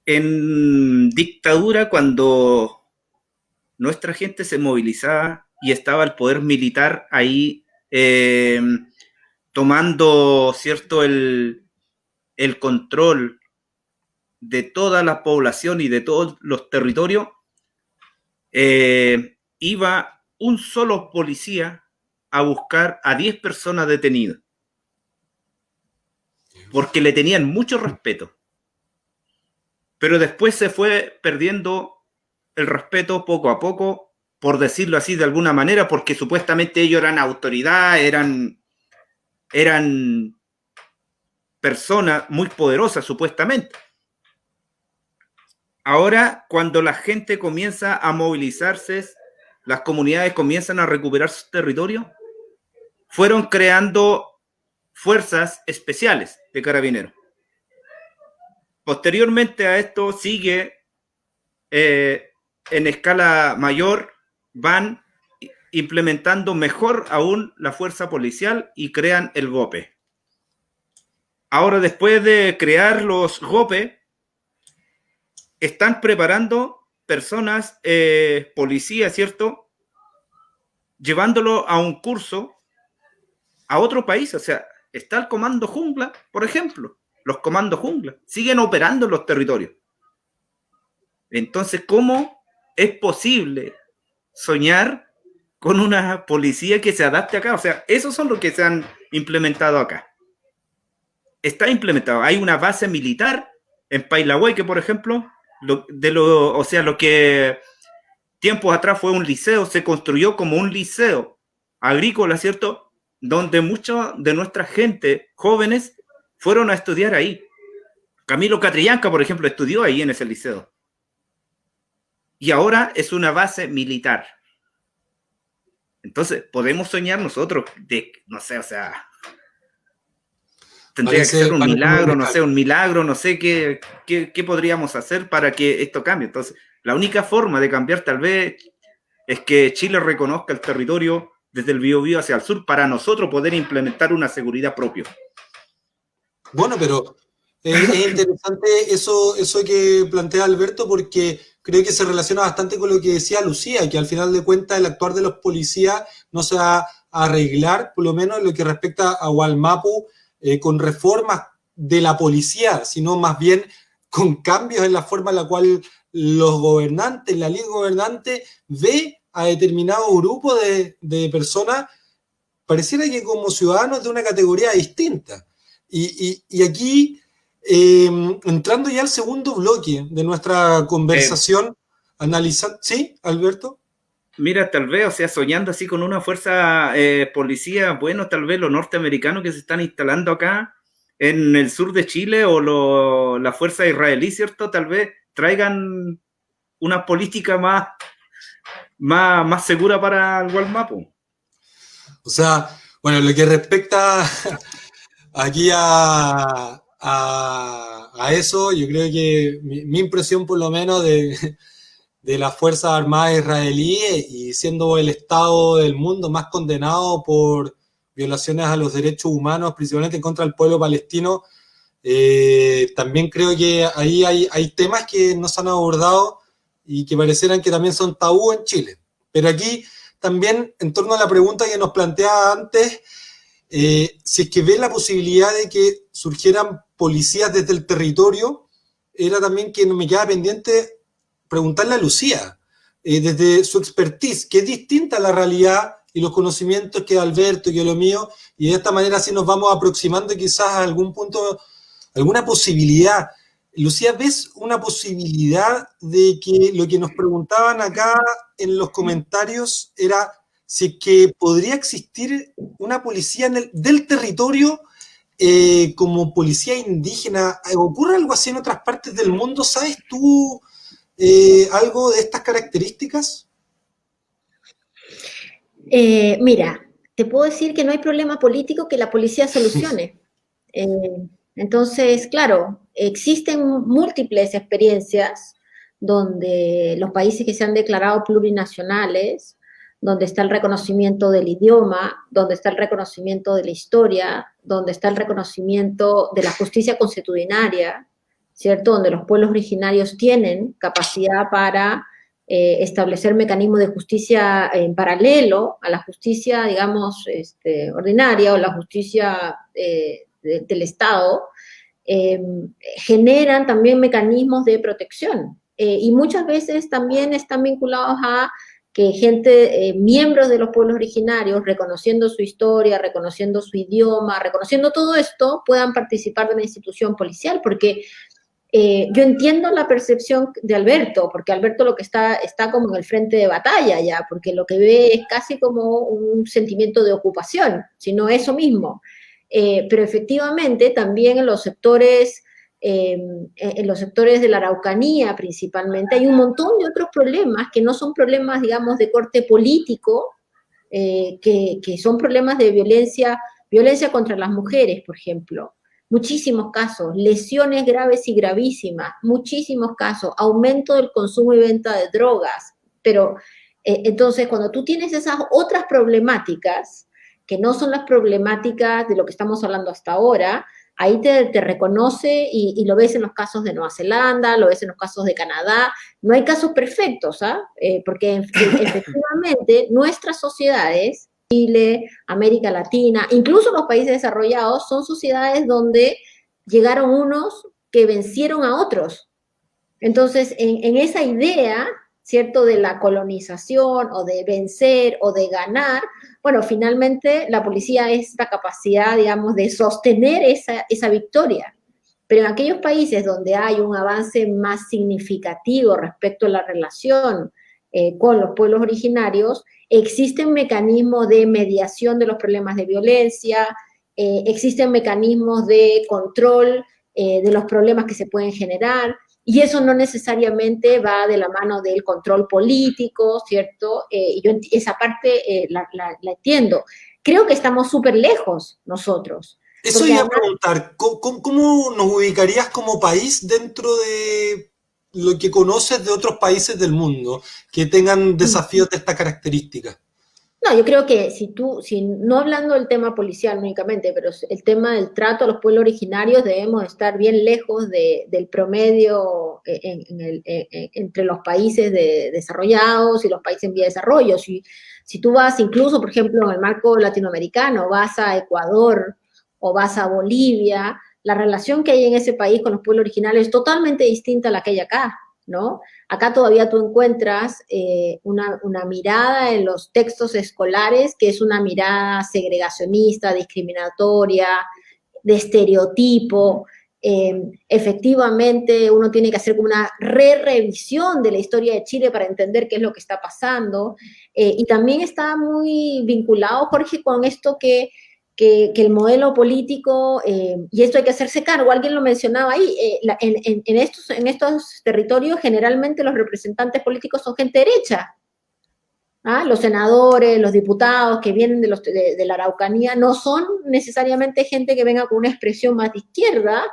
En dictadura, cuando nuestra gente se movilizaba y estaba el poder militar ahí tomando, ¿cierto?, el control de toda la población y de todos los territorios, iba un solo policía a buscar a 10 personas detenidas, porque le tenían mucho respeto. Pero después se fue perdiendo el respeto poco a poco, por decirlo así de alguna manera, porque supuestamente ellos eran autoridad, eran personas muy poderosas supuestamente. Ahora, cuando la gente comienza a movilizarse, las comunidades comienzan a recuperar su territorio, fueron creando fuerzas especiales de carabineros. Posteriormente a esto sigue en escala mayor, van implementando mejor aún la fuerza policial y crean el GOPE. Ahora, después de crear los GOPE, están preparando personas, policías, ¿cierto?, llevándolo a un curso a otro país. O sea, está el Comando Jungla, por ejemplo. Los comandos Jungla siguen operando en los territorios. Entonces, ¿cómo es posible soñar con una policía que se adapte acá? O sea, esos son los que se han implementado acá. Está implementado. Hay una base militar en Pailahueque, por ejemplo, lo que tiempos atrás fue un liceo, se construyó como un liceo agrícola, ¿cierto?, donde mucha de nuestra gente, jóvenes, fueron a estudiar ahí. Camilo Catrillanca, por ejemplo, estudió ahí en ese liceo. Y ahora es una base militar. Entonces, podemos soñar nosotros de, no sé, o sea, tendría que ser un milagro, no sé qué podríamos hacer para que esto cambie. Entonces, la única forma de cambiar tal vez es que Chile reconozca el territorio desde el Biobío hacia el sur para nosotros poder implementar una seguridad propia. Bueno, pero es interesante eso que plantea Alberto, porque creo que se relaciona bastante con lo que decía Lucía, que al final de cuentas el actuar de los policías no se va a arreglar, por lo menos en lo que respecta a Wallmapu, con reformas de la policía, sino más bien con cambios en la forma en la cual los gobernantes, la élite gobernante, ve a determinado grupo de personas, pareciera que como ciudadanos de una categoría distinta. Y aquí, entrando ya al segundo bloque de nuestra conversación, analizando... ¿Sí, Alberto? Mira, tal vez, o sea, soñando así con una fuerza policía, bueno, tal vez los norteamericanos que se están instalando acá en el sur de Chile o la fuerza israelí, ¿cierto? Tal vez traigan una política más segura para el Wallmapu. O sea, bueno, lo que respecta aquí a eso, yo creo que mi impresión por lo menos de las Fuerzas Armadas israelíes, y siendo el Estado del mundo más condenado por violaciones a los derechos humanos, principalmente en contra del pueblo palestino, también creo que ahí hay temas que no se han abordado y que parecieran que también son tabú en Chile. Pero aquí también, en torno a la pregunta que nos planteaba antes, si es que ve la posibilidad de que surgieran policías desde el territorio, era también que me queda pendiente preguntarle a Lucía, desde su expertise, que es distinta a la realidad y los conocimientos que Alberto y que lo mío, y de esta manera así nos vamos aproximando quizás a algún punto, alguna posibilidad. Lucía, ¿ves una posibilidad de que lo que nos preguntaban acá en los comentarios era si es que podría existir una policía del territorio como policía indígena? ¿Ocurre algo así en otras partes del mundo? ¿Sabes tú algo de estas características? Mira, te puedo decir que no hay problema político que la policía solucione. Eh, entonces, claro, existen múltiples experiencias donde los países que se han declarado plurinacionales, donde está el reconocimiento del idioma, donde está el reconocimiento de la historia, donde está el reconocimiento de la justicia consuetudinaria, ¿cierto? Donde los pueblos originarios tienen capacidad para establecer mecanismos de justicia en paralelo a la justicia, digamos, ordinaria o la justicia del Estado, generan también mecanismos de protección. Y muchas veces también están vinculados a que gente, miembros de los pueblos originarios, reconociendo su historia, reconociendo su idioma, reconociendo todo esto, puedan participar de una institución policial, porque yo entiendo la percepción de Alberto, porque Alberto lo que está como en el frente de batalla ya, porque lo que ve es casi como un sentimiento de ocupación, sino eso mismo. Pero efectivamente también en los sectores de la Araucanía principalmente hay un montón de otros problemas que no son problemas, digamos, de corte político, que son problemas de violencia contra las mujeres, por ejemplo. Muchísimos casos, lesiones graves y gravísimas, muchísimos casos, aumento del consumo y venta de drogas. Pero entonces, cuando tú tienes esas otras problemáticas, que no son las problemáticas de lo que estamos hablando hasta ahora, ahí te reconoce y lo ves en los casos de Nueva Zelanda, lo ves en los casos de Canadá. No hay casos perfectos, ¿ah? Porque efectivamente nuestras sociedades, Chile, América Latina, incluso los países desarrollados, son sociedades donde llegaron unos que vencieron a otros. Entonces, en esa idea, ¿cierto?, de la colonización o de vencer o de ganar, bueno, finalmente la policía es la capacidad, digamos, de sostener esa victoria. Pero en aquellos países donde hay un avance más significativo respecto a la relación con los pueblos originarios, existen mecanismos de mediación de los problemas de violencia, existen mecanismos de control de los problemas que se pueden generar, y eso no necesariamente va de la mano del control político, ¿cierto? Yo esa parte la entiendo. Creo que estamos súper lejos nosotros. Eso iba a preguntar, ¿cómo nos ubicarías como país dentro de lo que conoces de otros países del mundo que tengan desafíos de esta característica? No, yo creo que no hablando del tema policial únicamente, pero el tema del trato a los pueblos originarios, debemos estar bien lejos del promedio entre los países desarrollados y los países en vía de desarrollo. Si tú vas incluso, por ejemplo, en el marco latinoamericano, vas a Ecuador o vas a Bolivia, la relación que hay en ese país con los pueblos originarios es totalmente distinta a la que hay acá, ¿no? Acá todavía tú encuentras una mirada en los textos escolares que es una mirada segregacionista, discriminatoria, de estereotipo. Efectivamente, uno tiene que hacer como una revisión de la historia de Chile para entender qué es lo que está pasando. Y también está muy vinculado, Jorge, con esto que el modelo político, y esto hay que hacerse cargo, alguien lo mencionaba ahí, en estos territorios generalmente los representantes políticos son gente derecha. ¿Ah? Los senadores, los diputados que vienen de la Araucanía no son necesariamente gente que venga con una expresión más de izquierda,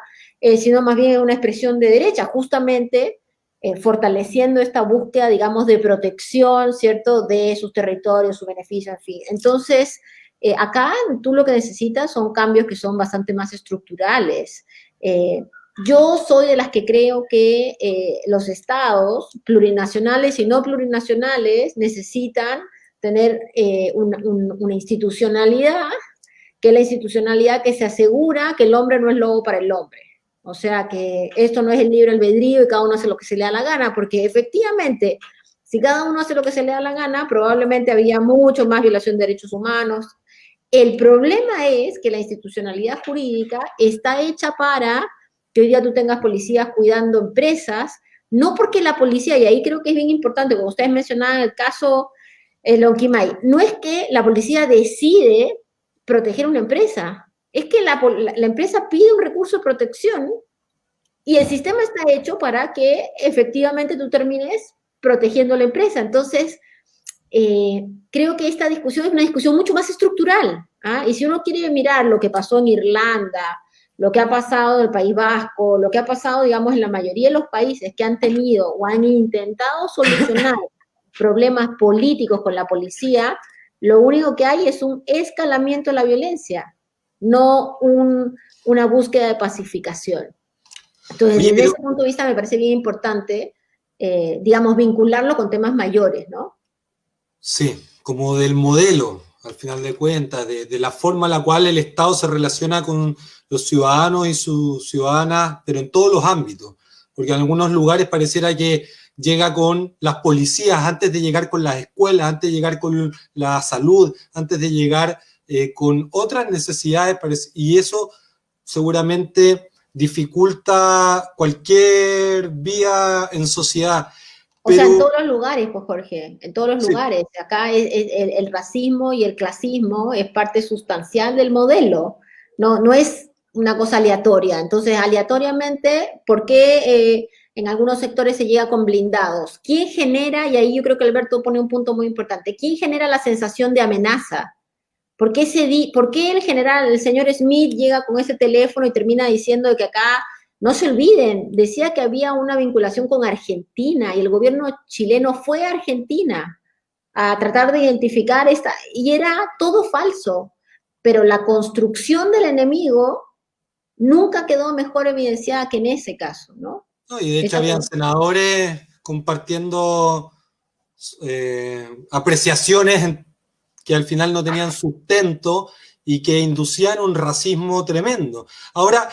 sino más bien una expresión de derecha, justamente fortaleciendo esta búsqueda, digamos, de protección, ¿cierto?, de sus territorios, sus beneficios, en fin. Entonces, acá tú lo que necesitas son cambios que son bastante más estructurales. Yo soy de las que creo que los estados plurinacionales y no plurinacionales necesitan tener una institucionalidad, que es la institucionalidad que se asegura que el hombre no es lobo para el hombre. O sea, que esto no es el libre albedrío y cada uno hace lo que se le da la gana, porque efectivamente, si cada uno hace lo que se le da la gana, probablemente había mucho más violación de derechos humanos. El problema es que la institucionalidad jurídica está hecha para que hoy día tú tengas policías cuidando empresas, no porque la policía, y ahí creo que es bien importante, como ustedes mencionaban el caso Lonquimay, no es que la policía decide proteger una empresa, es que la empresa pide un recurso de protección y el sistema está hecho para que efectivamente tú termines protegiendo la empresa. Entonces, creo que esta discusión es una discusión mucho más estructural, ¿ah? Y si uno quiere mirar lo que pasó en Irlanda, lo que ha pasado en el País Vasco, lo que ha pasado, digamos, en la mayoría de los países que han tenido o han intentado solucionar problemas políticos con la policía, lo único que hay es un escalamiento de la violencia, no una búsqueda de pacificación. Entonces, desde ese punto de vista me parece bien importante, digamos, vincularlo con temas mayores, ¿no? Sí, como del modelo, al final de cuentas, de la forma en la cual el Estado se relaciona con los ciudadanos y sus ciudadanas, pero en todos los ámbitos, porque en algunos lugares pareciera que llega con las policías antes de llegar con las escuelas, antes de llegar con la salud, antes de llegar con otras necesidades, y eso seguramente dificulta cualquier vía en sociedad. O sea, en todos los lugares, pues Jorge, en todos los lugares. Acá el racismo y el clasismo es parte sustancial del modelo, no es una cosa aleatoria. Entonces, aleatoriamente, ¿por qué en algunos sectores se llega con blindados? ¿Quién genera, y ahí yo creo que Alberto pone un punto muy importante, quién genera la sensación de amenaza? ¿Por qué el señor Smith llega con ese teléfono y termina diciendo que acá... No se olviden, decía que había una vinculación con Argentina y el gobierno chileno fue a Argentina a tratar de identificar y era todo falso, pero la construcción del enemigo nunca quedó mejor evidenciada que en ese caso, ¿no? No, y de hecho habían senadores compartiendo apreciaciones que al final no tenían sustento y que inducían un racismo tremendo. Ahora,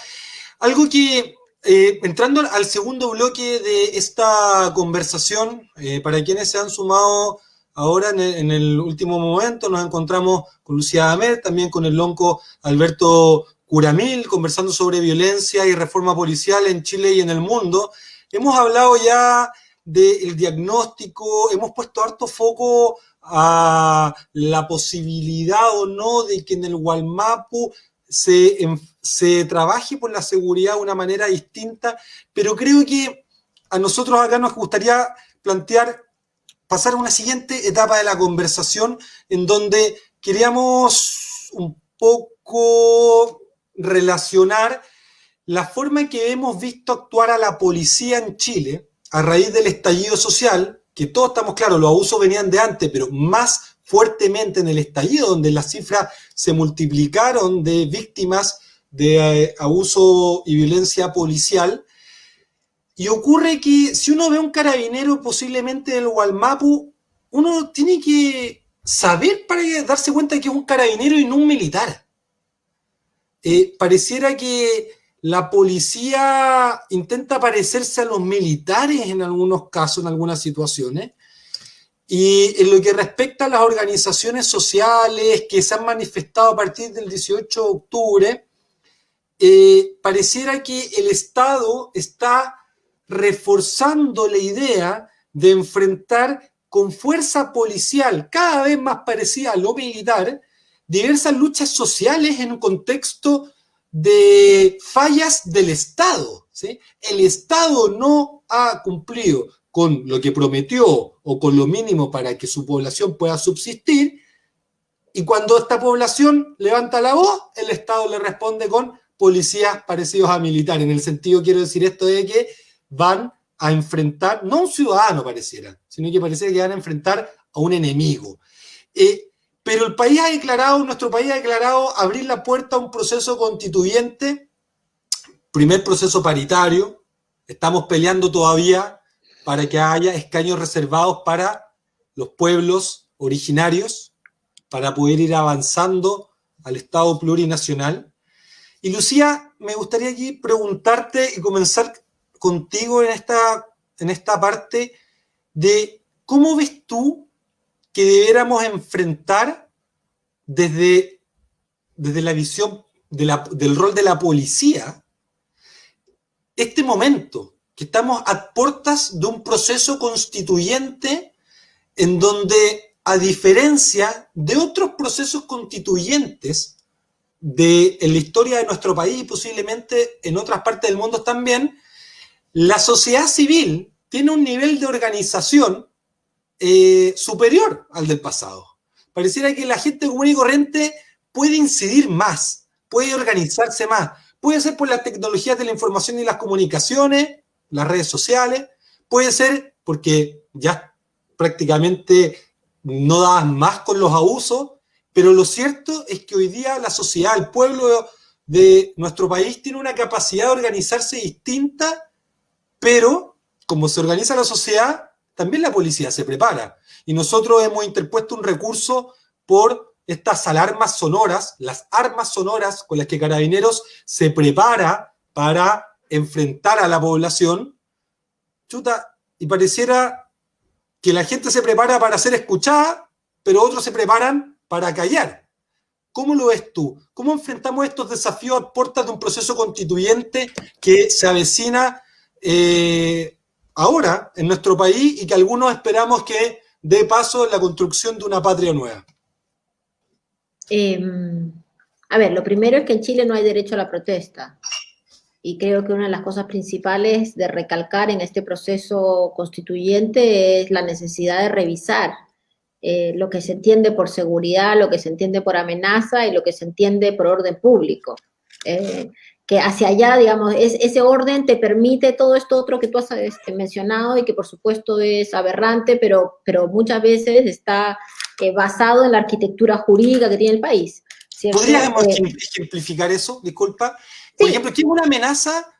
algo que, entrando al segundo bloque de esta conversación, para quienes se han sumado ahora en el último momento, nos encontramos con Lucía Amer, también con el lonco Alberto Curamil, conversando sobre violencia y reforma policial en Chile y en el mundo. Hemos hablado ya del diagnóstico, hemos puesto harto foco a la posibilidad o no de que en el Gualmapu se trabaje por la seguridad de una manera distinta, pero creo que a nosotros acá nos gustaría pasar a una siguiente etapa de la conversación en donde queríamos un poco relacionar la forma en que hemos visto actuar a la policía en Chile a raíz del estallido social, que todos estamos claros, los abusos venían de antes, pero más fuertemente en el estallido, donde las cifras se multiplicaron de víctimas de abuso y violencia policial. Y ocurre que si uno ve a un carabinero posiblemente del Gualmapu, uno tiene que saber para darse cuenta de que es un carabinero y no un militar. Pareciera que la policía intenta parecerse a los militares en algunos casos, en algunas situaciones. Y en lo que respecta a las organizaciones sociales que se han manifestado a partir del 18 de octubre, pareciera que el Estado está reforzando la idea de enfrentar con fuerza policial cada vez más parecida a lo militar diversas luchas sociales en un contexto de fallas del Estado, ¿sí? El Estado no ha cumplido con lo que prometió o con lo mínimo para que su población pueda subsistir, y cuando esta población levanta la voz, el Estado le responde con policías parecidos a militares. En el sentido, quiero decir esto de que van a enfrentar, no a un ciudadano pareciera, sino que parece que van a enfrentar a un enemigo. Pero nuestro país ha declarado abrir la puerta a un proceso constituyente primer proceso paritario, estamos peleando todavía para que haya escaños reservados para los pueblos originarios, para poder ir avanzando al Estado plurinacional. Y Lucía, me gustaría aquí preguntarte y comenzar contigo en esta parte de cómo ves tú que debiéramos enfrentar desde la visión del rol de la policía este momento, que estamos a puertas de un proceso constituyente en donde, a diferencia de otros procesos constituyentes en la historia de nuestro país y posiblemente en otras partes del mundo también, la sociedad civil tiene un nivel de organización superior al del pasado. Pareciera que la gente común y corriente puede incidir más, puede organizarse más. Puede ser por las tecnologías de la información y las comunicaciones, las redes sociales, puede ser porque ya prácticamente no das más con los abusos, pero lo cierto es que hoy día la sociedad, el pueblo de nuestro país tiene una capacidad de organizarse distinta, pero como se organiza la sociedad, también la policía se prepara. Y nosotros hemos interpuesto un recurso por estas alarmas sonoras, las armas sonoras con las que Carabineros se prepara para enfrentar a la población. Chuta, y pareciera que la gente se prepara para ser escuchada, pero otros se preparan para callar. ¿Cómo lo ves tú? ¿Cómo enfrentamos estos desafíos a puertas de un proceso constituyente que se avecina ahora en nuestro país y que algunos esperamos que dé paso a la construcción de una patria nueva? A ver, lo primero es que en Chile no hay derecho a la protesta. Y creo que una de las cosas principales de recalcar en este proceso constituyente es la necesidad de revisar lo que se entiende por seguridad, lo que se entiende por amenaza y lo que se entiende por orden público. Que hacia allá, digamos, ese orden te permite todo esto otro que tú has mencionado y que por supuesto es aberrante, pero muchas veces está basado en la arquitectura jurídica que tiene el país, ¿cierto? ¿Podríamos ejemplificar eso? Disculpa. Por ejemplo, ¿qué es una amenaza?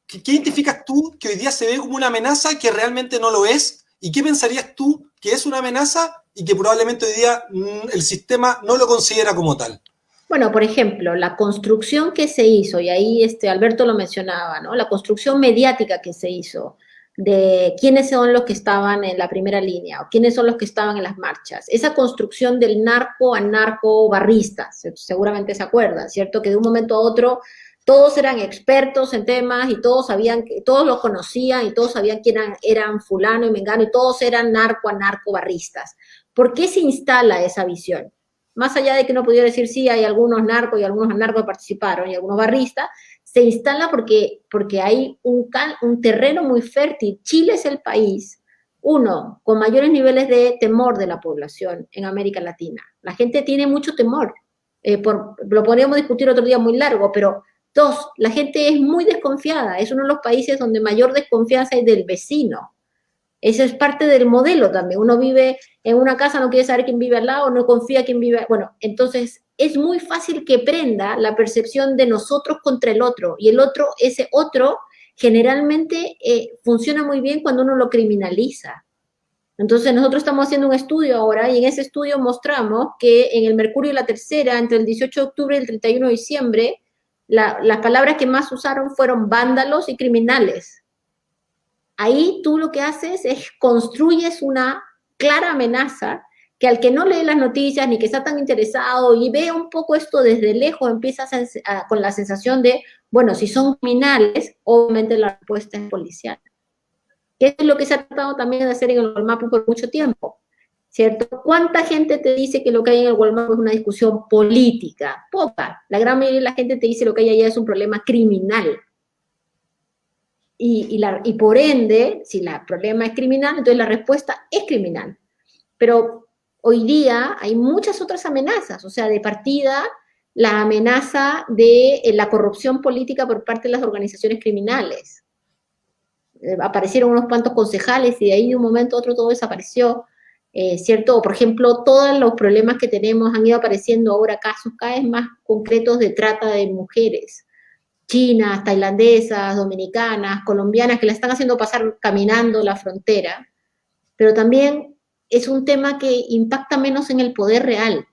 ¿Qué identificas tú que hoy día se ve como una amenaza que realmente no lo es? ¿Y qué pensarías tú que es una amenaza y que probablemente hoy día el sistema no lo considera como tal? Bueno, por ejemplo, la construcción que se hizo, y ahí Alberto lo mencionaba, ¿no? La construcción mediática que se hizo de quiénes son los que estaban en la primera línea o quiénes son los que estaban en las marchas. Esa construcción del narco a narco barrista, seguramente se acuerdan, ¿cierto? Que de un momento a otro todos eran expertos en temas y todos sabían, todos los conocían y todos sabían quién eran fulano y mengano y todos eran narco a narco barristas. ¿Por qué se instala esa visión? Más allá de que no pudiera decir sí, hay algunos narcos y algunos narcos que participaron y algunos barristas, se instala porque hay un terreno muy fértil. Chile es el país, uno, con mayores niveles de temor de la población en América Latina. La gente tiene mucho temor. Lo podríamos discutir otro día muy largo, pero dos, la gente es muy desconfiada. Es uno de los países donde mayor desconfianza hay del vecino. Eso es parte del modelo también. Uno vive en una casa, no quiere saber quién vive al lado, no confía quién vive. Bueno, entonces es muy fácil que prenda la percepción de nosotros contra el otro. Y el otro, ese otro, generalmente funciona muy bien cuando uno lo criminaliza. Entonces nosotros estamos haciendo un estudio ahora y en ese estudio mostramos que en el Mercurio y la Tercera, entre el 18 de octubre y el 31 de diciembre, las palabras que más usaron fueron vándalos y criminales. Ahí tú lo que haces es construyes una clara amenaza que al que no lee las noticias ni que está tan interesado y ve un poco esto desde lejos, empiezas con la sensación de, bueno, si son criminales, obviamente la respuesta es policial. Que es lo que se ha tratado también de hacer en el Gualmapu por mucho tiempo, ¿cierto? ¿Cuánta gente te dice que lo que hay en el Gualmapu es una discusión política? Poca. La gran mayoría de la gente te dice lo que hay allá es un problema criminal. Y por ende, si el problema es criminal, entonces la respuesta es criminal. Pero hoy día hay muchas otras amenazas, o sea, de partida, la amenaza de la corrupción política por parte de las organizaciones criminales. Aparecieron unos cuantos concejales y de ahí de un momento a otro todo desapareció, ¿cierto? O por ejemplo, todos los problemas que tenemos han ido apareciendo ahora casos cada vez más concretos de trata de mujeres. chinas, tailandesas, dominicanas, colombianas, que la están haciendo pasar caminando la frontera, pero también es un tema que impacta menos en el poder real.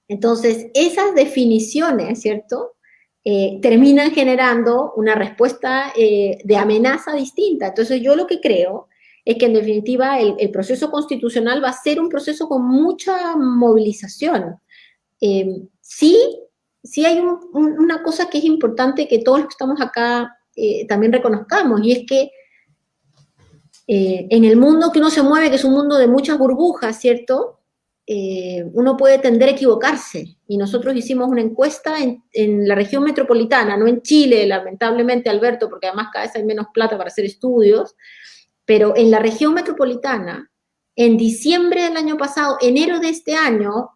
Entonces, esas definiciones, ¿cierto?, terminan generando una respuesta de amenaza distinta. Entonces, yo lo que creo es que, en definitiva, el proceso constitucional va a ser un proceso con mucha movilización. Sí hay una cosa que es importante que todos los que estamos acá también reconozcamos, y es que en el mundo que uno se mueve, que es un mundo de muchas burbujas, ¿cierto?, uno puede tender a equivocarse. Y nosotros hicimos una encuesta en la región metropolitana, no en Chile, lamentablemente, Alberto, porque además cada vez hay menos plata para hacer estudios, pero en la región metropolitana, en diciembre del año pasado, enero de este año,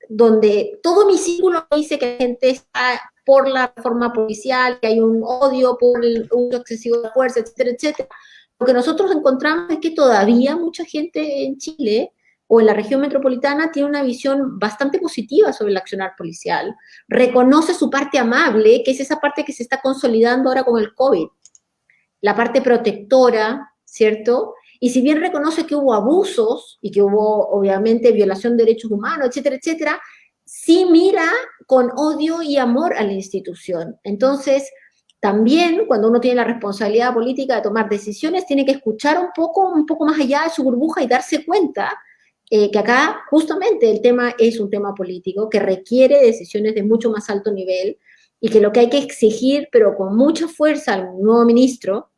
donde todo mi círculo dice que la gente está por la reforma policial, que hay un odio por el uso excesivo de fuerza, etcétera, etcétera. Lo que nosotros encontramos es que todavía mucha gente en Chile o en la región metropolitana tiene una visión bastante positiva sobre el accionar policial, reconoce su parte amable, que es esa parte que se está consolidando ahora con el COVID, la parte protectora, ¿cierto? Y si bien reconoce que hubo abusos y que hubo, obviamente, violación de derechos humanos, etcétera, etcétera, sí mira con odio y amor a la institución. Entonces, también cuando uno tiene la responsabilidad política de tomar decisiones, tiene que escuchar un poco más allá de su burbuja y darse cuenta que acá justamente el tema es un tema político que requiere decisiones de mucho más alto nivel y que lo que hay que exigir, pero con mucha fuerza al nuevo ministro,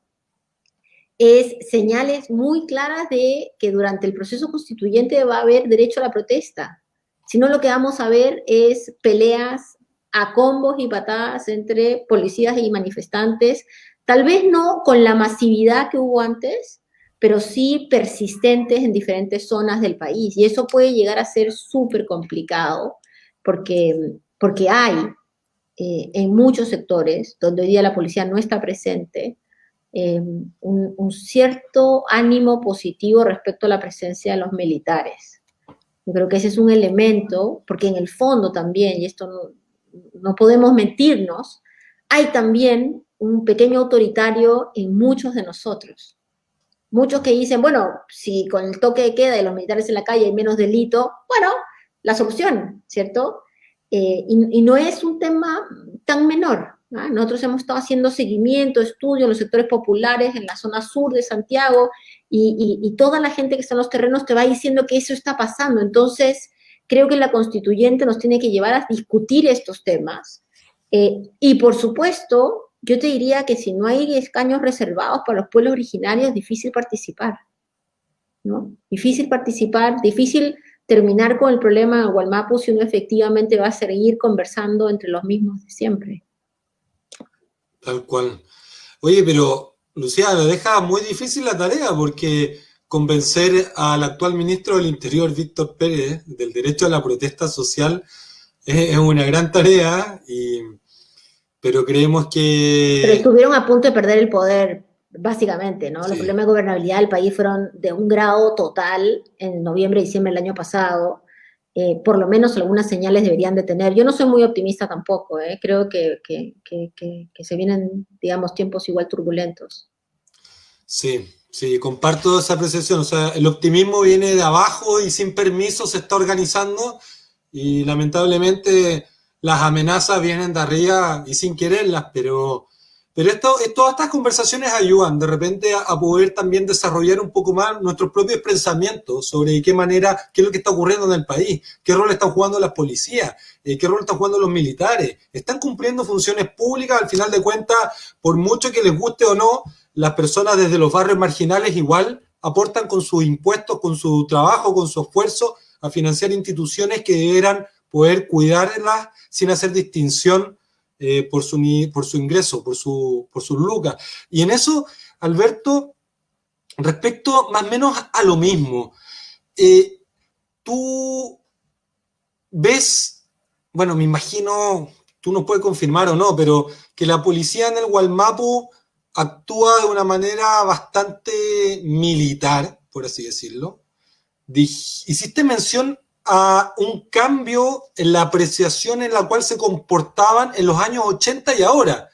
es señales muy claras de que durante el proceso constituyente va a haber derecho a la protesta. Si no, lo que vamos a ver es peleas a combos y patadas entre policías y manifestantes, tal vez no con la masividad que hubo antes, pero sí persistentes en diferentes zonas del país. Y eso puede llegar a ser súper complicado, porque hay en muchos sectores donde hoy día la policía no está presente, un cierto ánimo positivo respecto a la presencia de los militares. Yo creo que ese es un elemento, porque en el fondo también, y esto no podemos mentirnos, hay también un pequeño autoritario en muchos de nosotros. Muchos que dicen, bueno, si con el toque de queda y los militares en la calle hay menos delito, bueno, la solución, ¿cierto? Y no es un tema tan menor. ¿Ah? Nosotros hemos estado haciendo seguimiento, estudio en los sectores populares, en la zona sur de Santiago, y toda la gente que está en los terrenos te va diciendo que eso está pasando. Entonces, creo que la constituyente nos tiene que llevar a discutir estos temas. Y por supuesto, yo te diría que si no hay escaños reservados para los pueblos originarios, es difícil participar, ¿no? Difícil participar, difícil terminar con el problema de Wallmapu si uno efectivamente va a seguir conversando entre los mismos de siempre. Tal cual. Oye, pero Lucía, lo deja muy difícil la tarea porque convencer al actual ministro del Interior, Víctor Pérez, del derecho a la protesta social es una gran tarea, pero creemos que... Pero estuvieron a punto de perder el poder, básicamente, ¿no? Sí. Los problemas de gobernabilidad del país fueron de un grado total en noviembre y diciembre del año pasado. Por lo menos algunas señales deberían de tener. Yo no soy muy optimista tampoco, creo que se vienen, digamos, tiempos igual turbulentos. Sí, comparto esa apreciación. O sea, el optimismo viene de abajo y sin permiso se está organizando y lamentablemente las amenazas vienen de arriba y sin quererlas, pero todas estas conversaciones ayudan de repente a poder también desarrollar un poco más nuestros propios pensamientos sobre qué manera, qué es lo que está ocurriendo en el país, qué rol están jugando las policías, qué rol están jugando los militares. ¿Están cumpliendo funciones públicas? Al final de cuentas, por mucho que les guste o no, las personas desde los barrios marginales igual aportan con sus impuestos, con su trabajo, con su esfuerzo a financiar instituciones que deberán poder cuidarlas sin hacer distinción por su ingreso, por sus lucas. Y en eso, Alberto, respecto más o menos a lo mismo, tú ves, bueno, me imagino, tú nos puedes confirmar o no, pero que la policía en el Wallmapu actúa de una manera bastante militar, por así decirlo. Hiciste mención a un cambio en la apreciación en la cual se comportaban en los años 80 y ahora.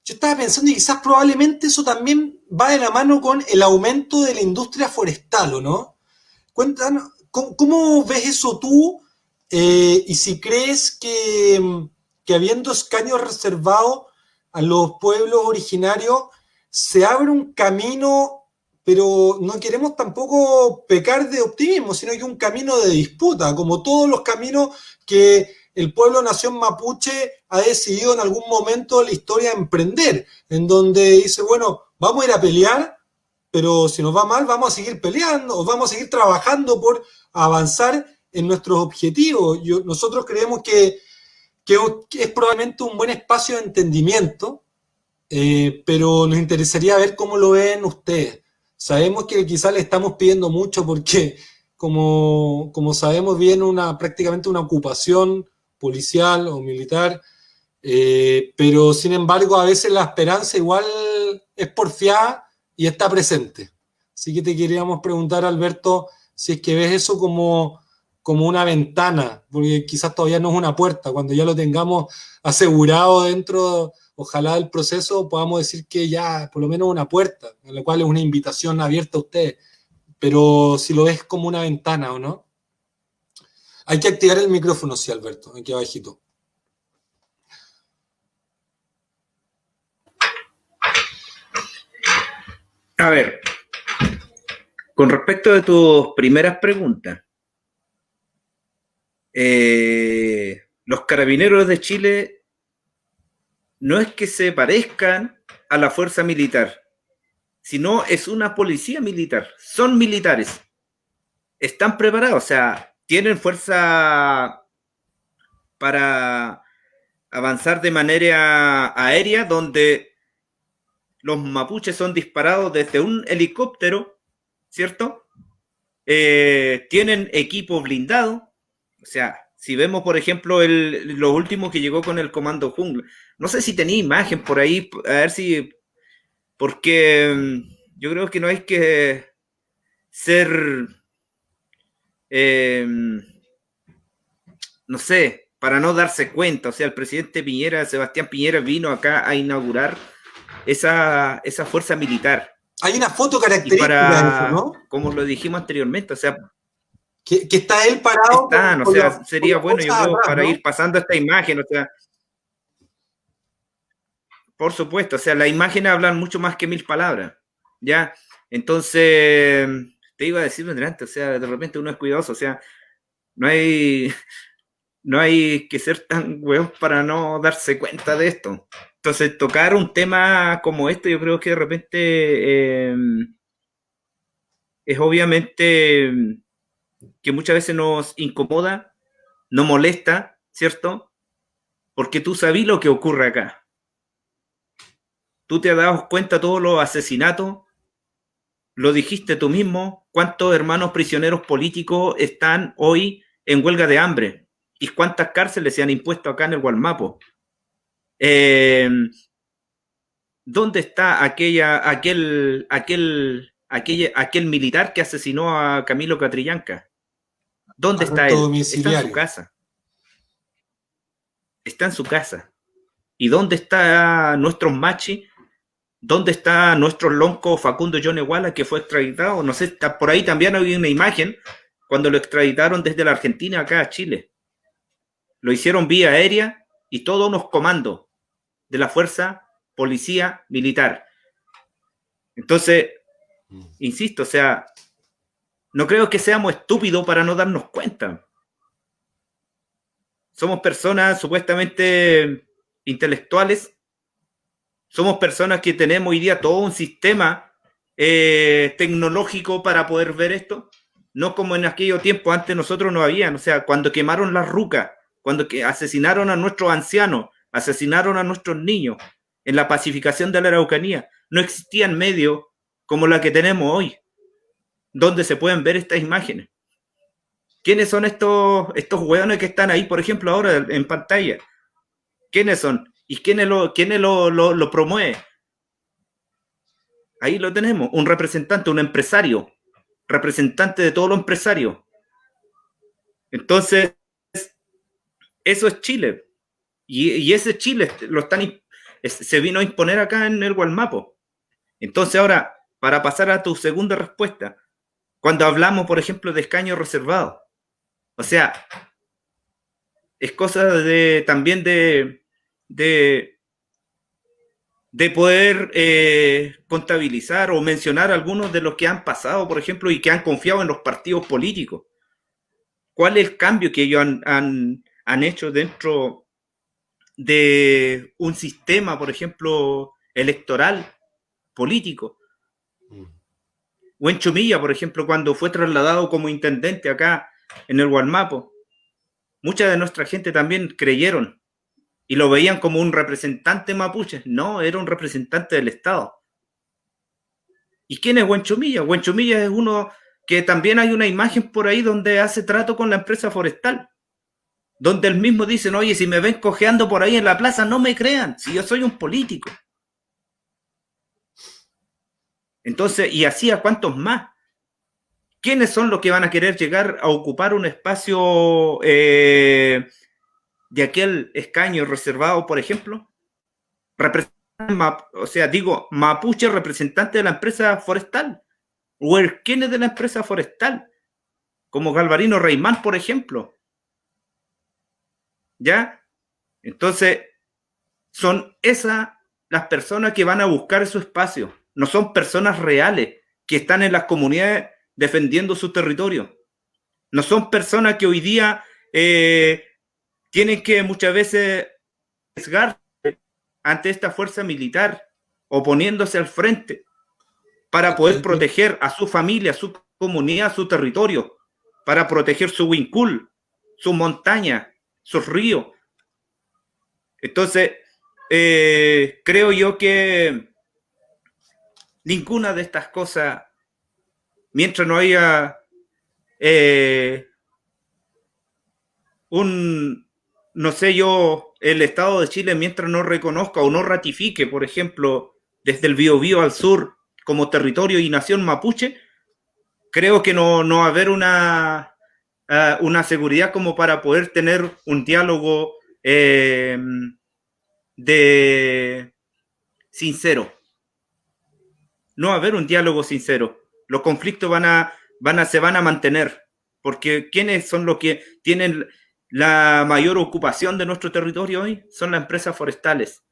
Yo estaba pensando y quizás probablemente eso también va de la mano con el aumento de la industria forestal, ¿o no? Cuéntanos, ¿cómo ves eso tú? Y si crees que habiendo escaños reservados a los pueblos originarios, se abre un camino, pero no queremos tampoco pecar de optimismo, sino que un camino de disputa, como todos los caminos que el pueblo nación mapuche ha decidido en algún momento de la historia emprender, en donde dice, bueno, vamos a ir a pelear, pero si nos va mal, vamos a seguir peleando, o vamos a seguir trabajando por avanzar en nuestros objetivos. Nosotros creemos que es probablemente un buen espacio de entendimiento, pero nos interesaría ver cómo lo ven ustedes. Sabemos que quizás le estamos pidiendo mucho porque, como sabemos bien, prácticamente una ocupación policial o militar, pero sin embargo a veces la esperanza igual es porfiada y está presente. Así que te queríamos preguntar, Alberto, si es que ves eso como una ventana, porque quizás todavía no es una puerta. Cuando ya lo tengamos asegurado dentro, ojalá del proceso, podamos decir que ya por lo menos una puerta, en la cual es una invitación abierta a ustedes. Pero si lo ves como una ventana o no. Hay que activar el micrófono, sí, Alberto, aquí abajito. A ver, con respecto de tus primeras preguntas, los carabineros de Chile no es que se parezcan a la fuerza militar, sino es una policía militar, son militares, están preparados, o sea, tienen fuerza para avanzar de manera aérea, donde los mapuches son disparados desde un helicóptero, ¿cierto? Tienen equipo blindado, o sea, si vemos, por ejemplo, lo último que llegó con el Comando Jungla, no sé si tenía imagen por ahí, a ver si, porque yo creo que no hay que ser, no sé, para no darse cuenta, o sea, el presidente Piñera, Sebastián Piñera, vino acá a inaugurar esa fuerza militar. Hay una foto característica de eso, ¿no? Como lo dijimos anteriormente, o sea, que está él parado. O sea, sería bueno, yo creo, atrás, para, ¿no?, ir pasando esta imagen, o sea, por supuesto, o sea, las imágenes hablan mucho más que 1000 palabras, ¿ya? Entonces, te iba a decir delante, o sea, de repente uno es cuidadoso, o sea, no hay que ser tan huevos para no darse cuenta de esto. Entonces, tocar un tema como este, yo creo que de repente es obviamente que muchas veces nos incomoda, nos molesta, ¿cierto? Porque tú sabes lo que ocurre acá. Tú te has dado cuenta de todos los asesinatos, lo dijiste tú mismo, cuántos hermanos prisioneros políticos están hoy en huelga de hambre y cuántas cárceles se han impuesto acá en el Gualmapo. ¿Dónde está aquel militar que asesinó a Camilo Catrillanca? ¿Dónde está él? Está en su casa. Está en su casa. ¿Y dónde está nuestros machi? ¿Dónde está nuestro lonco Facundo Yoneguala, que fue extraditado? No sé, está por ahí también hay una imagen cuando lo extraditaron desde la Argentina acá a Chile. Lo hicieron vía aérea y todos unos comandos de la fuerza policía militar. Entonces, insisto, o sea, no creo que seamos estúpidos para no darnos cuenta. Somos personas supuestamente intelectuales, somos personas que tenemos hoy día todo un sistema tecnológico para poder ver esto, no como en aquellos tiempos, antes nosotros no habían, o sea, cuando quemaron las rucas, cuando asesinaron a nuestros ancianos, asesinaron a nuestros niños, en la pacificación de la Araucanía, no existían medios como la que tenemos hoy, donde se pueden ver estas imágenes. ¿Quiénes son estos hueones que están ahí, por ejemplo, ahora en pantalla? ¿Quiénes son? ¿Y quiénes lo promueve? Ahí lo tenemos, un representante, un empresario, representante de todos los empresarios. Entonces, eso es Chile. Y ese Chile se vino a imponer acá en el Gualmapo. Entonces ahora, para pasar a tu segunda respuesta, cuando hablamos, por ejemplo, de escaños reservados, o sea, es cosa también de poder contabilizar o mencionar algunos de los que han pasado, por ejemplo, y que han confiado en los partidos políticos. ¿Cuál es el cambio que ellos han hecho dentro de un sistema, por ejemplo, electoral, político? Huencho Milla, por ejemplo, cuando fue trasladado como intendente acá en el Gualmapo, mucha de nuestra gente también creyeron y lo veían como un representante mapuche. No, era un representante del Estado. ¿Y quién es Huencho Milla? Huencho Milla es uno que también hay una imagen por ahí donde hace trato con la empresa forestal, donde él mismo dice, oye, si me ven cojeando por ahí en la plaza, no me crean, si yo soy un político. Entonces, y así a cuántos más. ¿Quiénes son los que van a querer llegar a ocupar un espacio de aquel escaño reservado, por ejemplo? Mapuche representante de la empresa forestal, o ¿quién es de la empresa forestal? Como Galvarino Reimán, por ejemplo. ¿Ya? Entonces, son esas las personas que van a buscar su espacio. No son personas reales que están en las comunidades defendiendo su territorio. No son personas que hoy día tienen que muchas veces arriesgar ante esta fuerza militar, oponiéndose al frente para poder proteger a su familia, a su comunidad, a su territorio, para proteger su huincul, su montaña, sus ríos. Entonces, creo yo que ninguna de estas cosas, mientras no haya el Estado de Chile, mientras no reconozca o no ratifique, por ejemplo, desde el Biobío al sur como territorio y nación mapuche, creo que no va a haber una seguridad como para poder tener un diálogo sincero. No va a haber un diálogo sincero. Los conflictos se van a mantener, porque ¿quiénes son los que tienen la mayor ocupación de nuestro territorio hoy? Son las empresas forestales.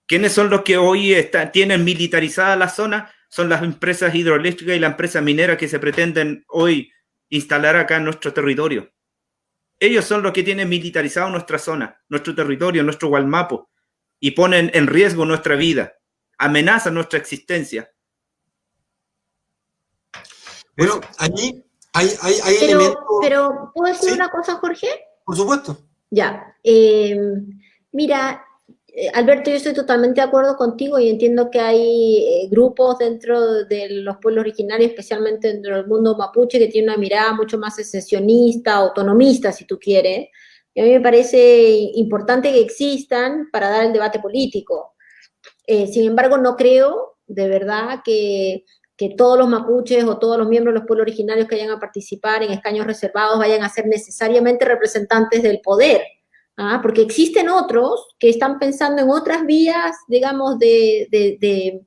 ¿Quiénes son los que hoy tienen militarizada la zona? Son las empresas hidroeléctricas y la empresa minera que se pretenden hoy instalar acá en nuestro territorio. Ellos son los que tienen militarizado nuestra zona, nuestro territorio, nuestro Gualmapo, y ponen en riesgo nuestra vida, amenazan nuestra existencia. Bueno, allí hay elementos... Pero, ¿puedo decir ¿Sí? una cosa, Jorge? Por supuesto. Ya. Mira, Alberto, yo estoy totalmente de acuerdo contigo y entiendo que hay grupos dentro de los pueblos originarios, especialmente dentro del mundo mapuche, que tienen una mirada mucho más secesionista, autonomista, si tú quieres. Y a mí me parece importante que existan para dar el debate político. Sin embargo, no creo, de verdad, que todos los mapuches o todos los miembros de los pueblos originarios que vayan a participar en escaños reservados vayan a ser necesariamente representantes del poder. Porque existen otros que están pensando en otras vías, digamos, de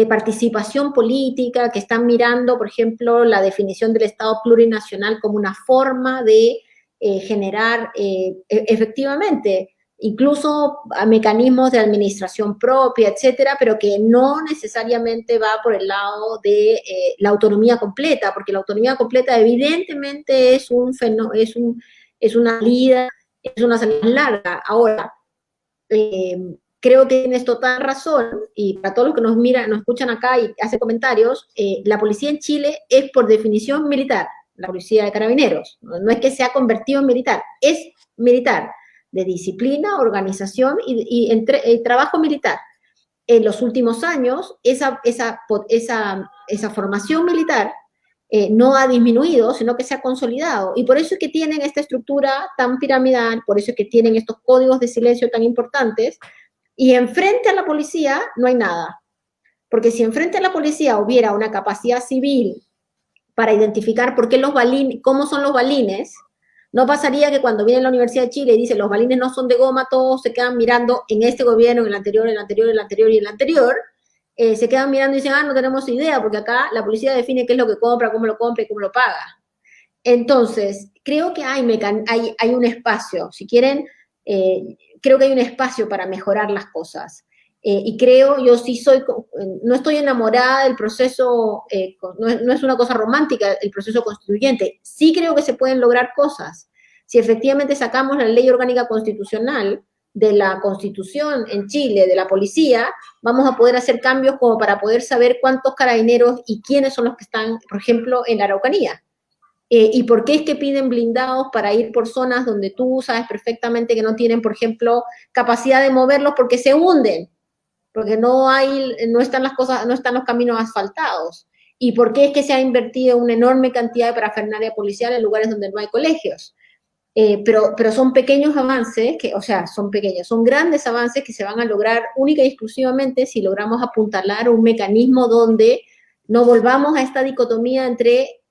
participación política, que están mirando, por ejemplo, la definición del Estado plurinacional como una forma de generar efectivamente incluso a mecanismos de administración propia, etcétera, pero que no necesariamente va por el lado de la autonomía completa, porque la autonomía completa evidentemente es una salida larga. Ahora, creo que tienes total razón, y para todos los que nos miran, nos escuchan acá y hacen comentarios, la policía en Chile es por definición militar, la policía de carabineros, no es que se ha convertido en militar, es militar, de disciplina, organización y trabajo militar. En los últimos años, esa formación militar no ha disminuido, sino que se ha consolidado. Y por eso es que tienen esta estructura tan piramidal, por eso es que tienen estos códigos de silencio tan importantes, y enfrente a la policía no hay nada. Porque si enfrente a la policía hubiera una capacidad civil para identificar cómo son los balines, No pasaría que cuando viene la Universidad de Chile y dice los balines no son de goma, todos se quedan mirando en este gobierno, en el anterior, el anterior, el anterior y el anterior, se quedan mirando y dicen, no tenemos idea, porque acá la policía define qué es lo que compra y cómo lo paga. Entonces, creo que hay un espacio, si quieren, creo que hay un espacio para mejorar las cosas. Y creo, yo sí no estoy enamorada del proceso, no es una cosa romántica el proceso constituyente, sí creo que se pueden lograr cosas. Si efectivamente sacamos la ley orgánica constitucional de la Constitución en Chile, de la policía, vamos a poder hacer cambios como para poder saber cuántos carabineros y quiénes son los que están, por ejemplo, en la Araucanía. ¿Y por qué es que piden blindados para ir por zonas donde tú sabes perfectamente que no tienen, por ejemplo, capacidad de moverlos porque se hunden? Porque no están los caminos asfaltados. ¿Y por qué es que se ha invertido una enorme cantidad de parafernalia policial en lugares donde no hay colegios? Pero son pequeños avances, son grandes avances que se van a lograr única y exclusivamente si logramos apuntalar un mecanismo donde no volvamos a esta dicotomía entre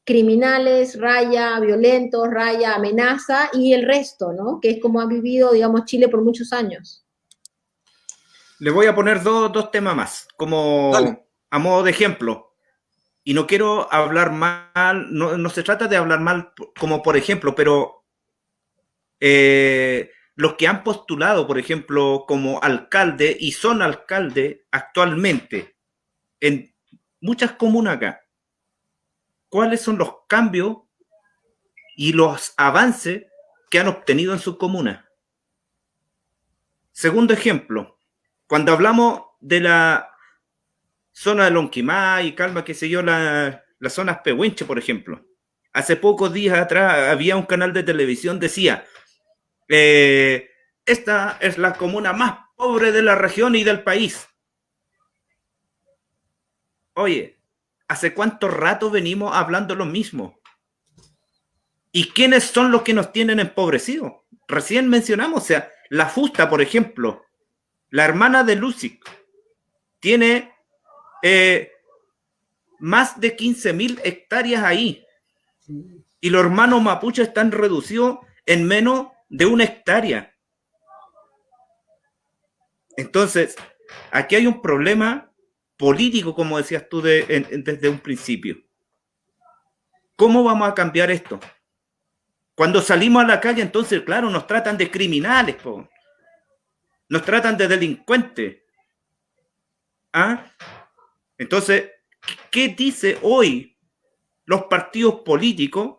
criminales, raya, violentos, raya, amenaza, y el resto, ¿no? Que es como ha vivido, digamos, Chile por muchos años. Le voy a poner dos temas más, como Dale. A modo de ejemplo. Y no quiero hablar mal, no se trata de hablar mal como por ejemplo, pero los que han postulado, por ejemplo, como alcalde y son alcalde actualmente en muchas comunas acá, ¿cuáles son los cambios y los avances que han obtenido en sus comunas? Segundo ejemplo, cuando hablamos de la zona de Lonquimay, Calma, qué sé yo, las zonas Pehuenche, por ejemplo. Hace pocos días atrás había un canal de televisión, decía, esta es la comuna más pobre de la región y del país. Oye, ¿hace cuánto rato venimos hablando lo mismo? ¿Y quiénes son los que nos tienen empobrecidos? Recién mencionamos, o sea, la Fusta, por ejemplo, la hermana de Lucic, tiene más de 15.000 hectáreas ahí. Y los hermanos mapuche están reducidos en menos de 1 hectárea. Entonces, aquí hay un problema político, como decías tú desde un principio. ¿Cómo vamos a cambiar esto? Cuando salimos a la calle, entonces, claro, nos tratan de criminales, nos tratan de delincuentes. ¿Ah? Entonces, ¿qué dice hoy los partidos políticos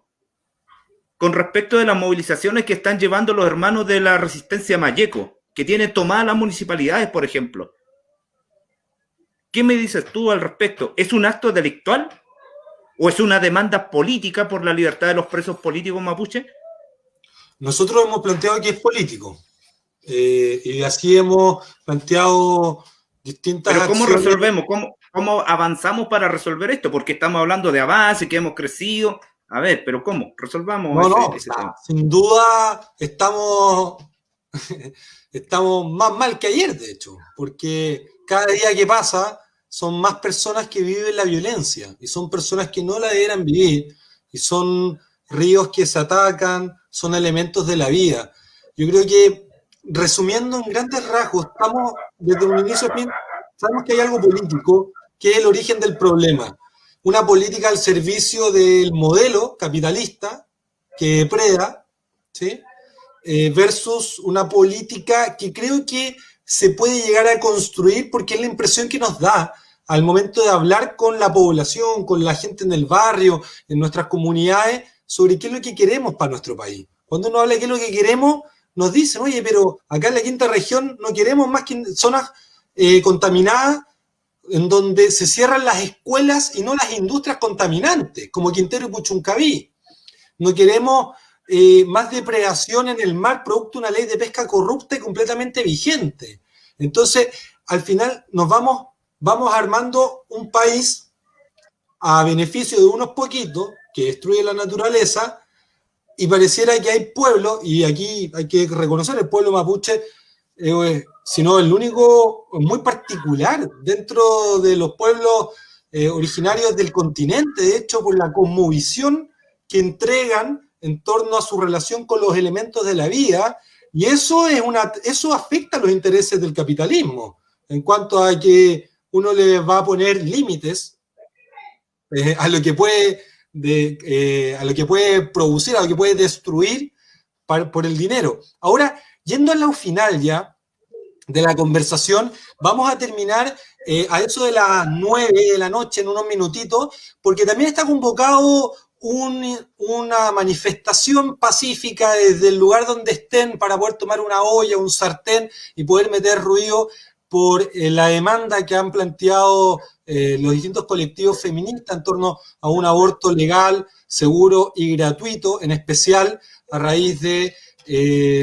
con respecto de las movilizaciones que están llevando los hermanos de la resistencia Mayeco, que tienen tomadas las municipalidades, por ejemplo? ¿Qué me dices tú al respecto? ¿Es un acto delictual o es una demanda política por la libertad de los presos políticos mapuche? Nosotros hemos planteado que es político, y así hemos planteado distintas Pero ¿cómo acciones. resolvemos? ¿Cómo avanzamos para resolver esto? Porque estamos hablando de avance, que hemos crecido. A ver, pero ¿cómo? Resolvamos ese tema. Sin duda estamos más mal que ayer, de hecho, porque cada día que pasa son más personas que viven la violencia y son personas que no la deberán vivir y son ríos que se atacan, son elementos de la vida. Yo creo que, resumiendo en grandes rasgos, estamos desde un inicio a fin, sabemos que hay algo político que es el origen del problema. Una política al servicio del modelo capitalista que depreda, ¿sí? Versus una política que creo que se puede llegar a construir porque es la impresión que nos da al momento de hablar con la población, con la gente en el barrio, en nuestras comunidades, sobre qué es lo que queremos para nuestro país. Cuando uno habla de qué es lo que queremos, nos dicen, oye, pero acá en la quinta región no queremos más que zonas contaminadas, en donde se cierran las escuelas y no las industrias contaminantes, como Quintero y Puchuncaví. No queremos más depredación en el mar, producto de una ley de pesca corrupta y completamente vigente. Entonces, al final nos vamos armando un país a beneficio de unos poquitos que destruye la naturaleza, y pareciera que hay pueblos, y aquí hay que reconocer el pueblo mapuche, sino el único muy particular dentro de los pueblos originarios del continente, de hecho, por la cosmovisión que entregan en torno a su relación con los elementos de la vida, y eso afecta a los intereses del capitalismo, en cuanto a que uno le va a poner límites a lo que puede producir, a lo que puede destruir por el dinero. Ahora, yendo al lado final ya de la conversación, vamos a terminar a eso de las 9 de la noche, en unos minutitos, porque también está convocado una manifestación pacífica desde el lugar donde estén para poder tomar una olla, un sartén y poder meter ruido por la demanda que han planteado los distintos colectivos feministas en torno a un aborto legal, seguro y gratuito, en especial a raíz de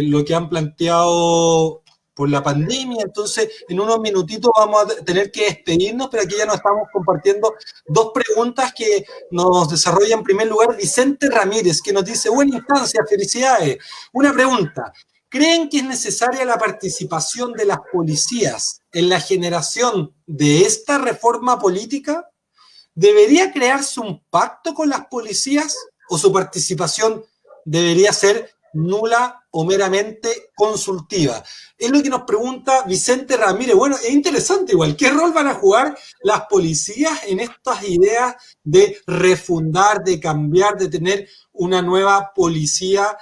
lo que han planteado por la pandemia. Entonces, en unos minutitos vamos a tener que despedirnos, pero aquí ya nos estamos compartiendo dos preguntas que nos desarrolla en primer lugar Vicente Ramírez, que nos dice: buena instancia, felicidades. Una pregunta: ¿creen que es necesaria la participación de las policías en la generación de esta reforma política? ¿Debería crearse un pacto con las policías o su participación debería ser nula o meramente consultiva? Es lo que nos pregunta Vicente Ramírez. Bueno, es interesante igual. ¿Qué rol van a jugar las policías en estas ideas de refundar, de cambiar, de tener una nueva policía,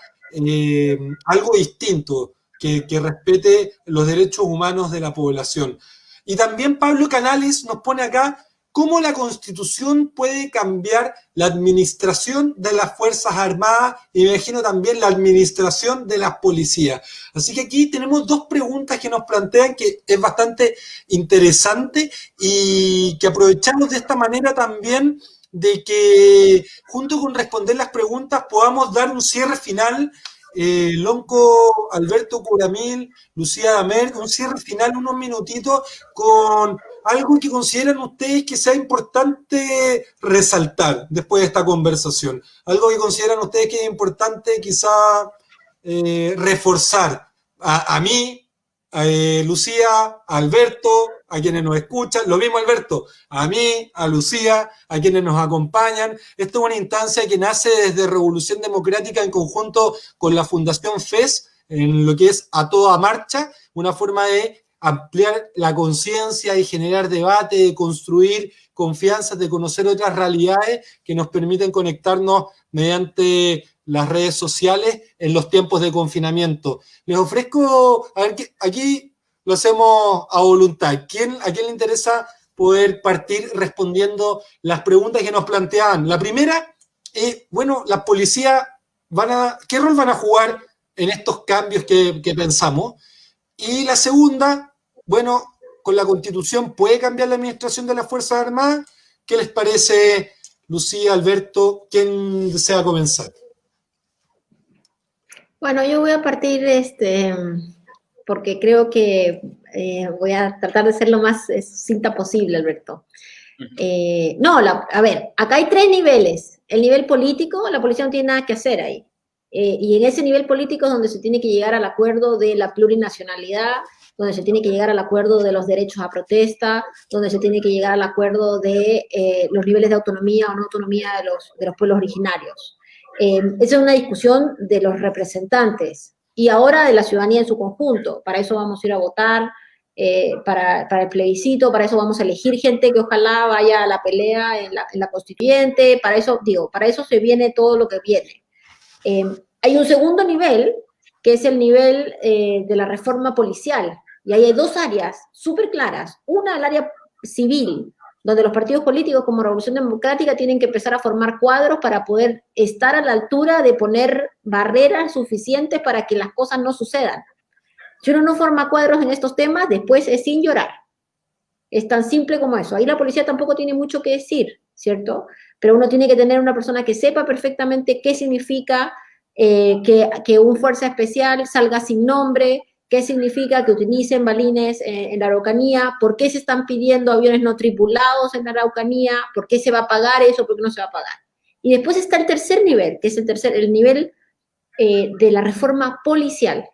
algo distinto, que respete los derechos humanos de la población? Y también Pablo Canales nos pone acá: ¿cómo la Constitución puede cambiar la administración de las Fuerzas Armadas y, me imagino, también la administración de las policías? Así que aquí tenemos dos preguntas que nos plantean, que es bastante interesante y que aprovechamos de esta manera también, de que junto con responder las preguntas podamos dar un cierre final. Lonco, Alberto Curamil, Lucía Damer, un cierre final, unos minutitos, con algo que consideran ustedes que sea importante resaltar después de esta conversación, algo que consideran ustedes que es importante quizá reforzar a mí, a Lucía, a Alberto, a quienes nos escuchan, lo mismo Alberto, a mí, a Lucía, a quienes nos acompañan. Esto es una instancia que nace desde Revolución Democrática en conjunto con la Fundación FES, en lo que es A Toda Marcha, una forma de ampliar la conciencia y generar debate, de construir confianza, de conocer otras realidades que nos permiten conectarnos mediante las redes sociales en los tiempos de confinamiento. Les ofrezco, a ver, aquí lo hacemos a voluntad. ¿A quién le interesa poder partir respondiendo las preguntas que nos planteaban? La primera, bueno, las policías ¿qué rol van a jugar en estos cambios que pensamos? Y la segunda, bueno, con la Constitución puede cambiar la administración de las Fuerzas Armadas. ¿Qué les parece, Lucía, Alberto? ¿Quién desea comenzar? Bueno, yo voy a partir, porque creo que voy a tratar de ser lo más sucinta posible, Alberto. A ver, acá hay tres niveles. El nivel político, la policía no tiene nada que hacer ahí. Y en ese nivel político es donde se tiene que llegar al acuerdo de la plurinacionalidad, donde se tiene que llegar al acuerdo de los derechos a protesta, donde se tiene que llegar al acuerdo de los niveles de autonomía o no autonomía de los pueblos originarios. Esa es una discusión de los representantes y ahora de la ciudadanía en su conjunto. Para eso vamos a ir a votar, para el plebiscito, para eso vamos a elegir gente que ojalá vaya a la pelea en la constituyente, para eso se viene todo lo que viene. Hay un segundo nivel, que es el nivel de la reforma policial, y ahí hay dos áreas súper claras. Una, el área civil, donde los partidos políticos como Revolución Democrática tienen que empezar a formar cuadros para poder estar a la altura de poner barreras suficientes para que las cosas no sucedan. Si uno no forma cuadros en estos temas, después es sin llorar. Es tan simple como eso. Ahí la policía tampoco tiene mucho que decir, ¿cierto? Pero uno tiene que tener una persona que sepa perfectamente qué significa que un fuerza especial salga sin nombre, qué significa que utilicen balines en la Araucanía, por qué se están pidiendo aviones no tripulados en la Araucanía, por qué se va a pagar eso, por qué no se va a pagar. Y después está el tercer nivel, que es el nivel de la reforma policial.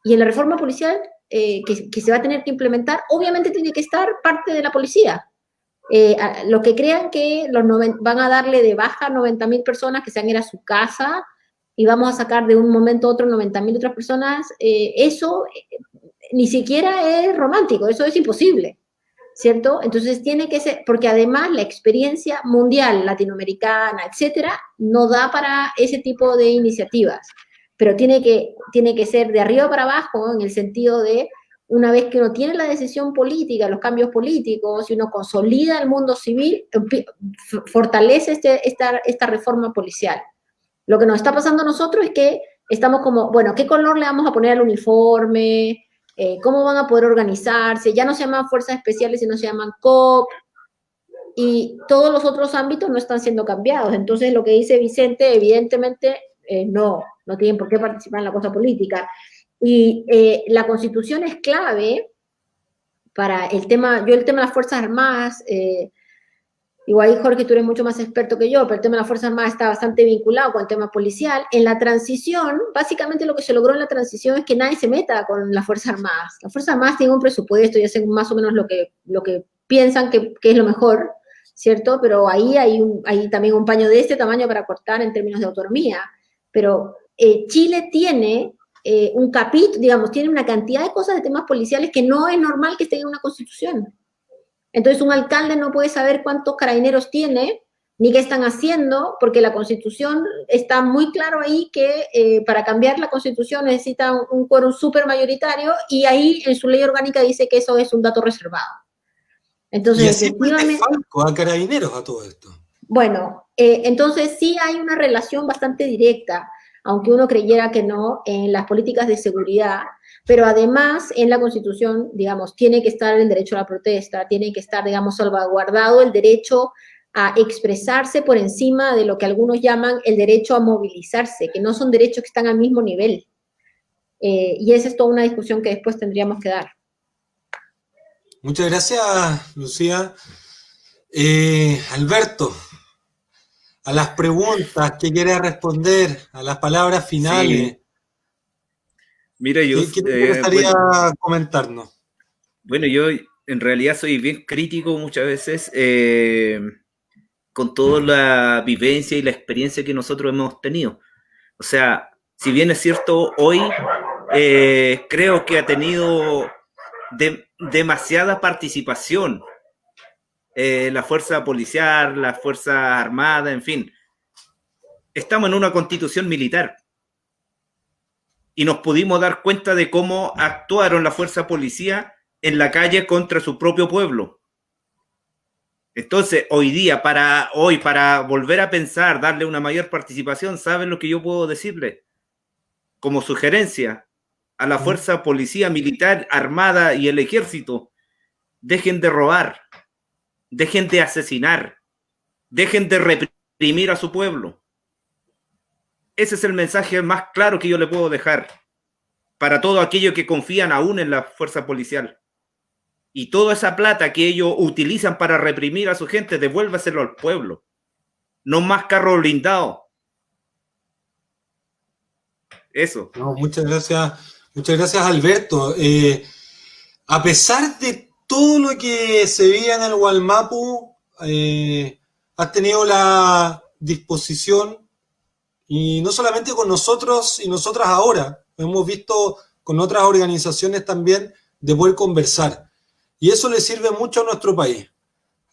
Y en la reforma policial que se va a tener que implementar, obviamente tiene que estar parte de la policía. Los que crean que van a darle de baja a 90.000 personas que se van a ir a su casa, y vamos a sacar de un momento a otro 90.000 otras personas, eso ni siquiera es romántico, eso es imposible, ¿cierto? Entonces tiene que ser, porque además la experiencia mundial, latinoamericana, etcétera, no da para ese tipo de iniciativas, pero tiene que ser de arriba para abajo, en el sentido de, una vez que uno tiene la decisión política, los cambios políticos, y uno consolida el mundo civil, fortalece esta reforma policial. Lo que nos está pasando a nosotros es que estamos como, bueno, ¿qué color le vamos a poner al uniforme? ¿Cómo van a poder organizarse? Ya no se llaman fuerzas especiales, sino se llaman COP, y todos los otros ámbitos no están siendo cambiados. Entonces, lo que dice Vicente, evidentemente, no tienen por qué participar en la cosa política. Y la Constitución es clave para el tema de las Fuerzas Armadas. Igual, Jorge, tú eres mucho más experto que yo, pero el tema de las Fuerzas Armadas está bastante vinculado con el tema policial. En la transición, básicamente lo que se logró en la transición es que nadie se meta con las Fuerzas Armadas. Las Fuerzas Armadas tienen un presupuesto y hacen más o menos lo que piensan que es lo mejor, ¿cierto? Pero ahí hay también un paño de este tamaño para cortar en términos de autonomía. Pero Chile tiene un capítulo, digamos, tiene una cantidad de cosas de temas policiales que no es normal que estén en una constitución. Entonces un alcalde no puede saber cuántos carabineros tiene, ni qué están haciendo, porque la Constitución está muy claro ahí que para cambiar la Constitución necesita un quórum súper mayoritario, y ahí en su ley orgánica dice que eso es un dato reservado. Entonces, y así efectivamente Falco a carabineros a todo esto. Bueno, entonces sí hay una relación bastante directa, aunque uno creyera que no, en las políticas de seguridad, pero además en la Constitución, digamos, tiene que estar el derecho a la protesta, tiene que estar, digamos, salvaguardado el derecho a expresarse por encima de lo que algunos llaman el derecho a movilizarse, que no son derechos que están al mismo nivel. Y esa es toda una discusión que después tendríamos que dar. Muchas gracias, Lucía. Alberto, a las preguntas que quieras responder, a las palabras finales. Sí. Mira, yo... ¿Qué te gustaría comentarnos? Bueno, yo en realidad soy bien crítico muchas veces con toda la vivencia y la experiencia que nosotros hemos tenido. O sea, si bien es cierto, hoy creo que ha tenido demasiada participación la fuerza policial, la fuerza armada, en fin. Estamos en una constitución militar y nos pudimos dar cuenta de cómo actuaron la fuerza policía en la calle contra su propio pueblo. Entonces, para volver a pensar, darle una mayor participación, ¿saben lo que yo puedo decirle? Como sugerencia a la fuerza policía militar, armada y el ejército: dejen de robar, dejen de asesinar, dejen de reprimir a su pueblo. Ese es el mensaje más claro que yo le puedo dejar para todo aquello que confían aún en la fuerza policial. Y toda esa plata que ellos utilizan para reprimir a su gente, devuélvaselo al pueblo. No más carro blindado. Eso. No, muchas gracias, Alberto. A pesar de todo lo que se veía en el Wallmapu, has tenido la disposición, y no solamente con nosotros y nosotras ahora, hemos visto con otras organizaciones también, de poder conversar. Y eso le sirve mucho a nuestro país,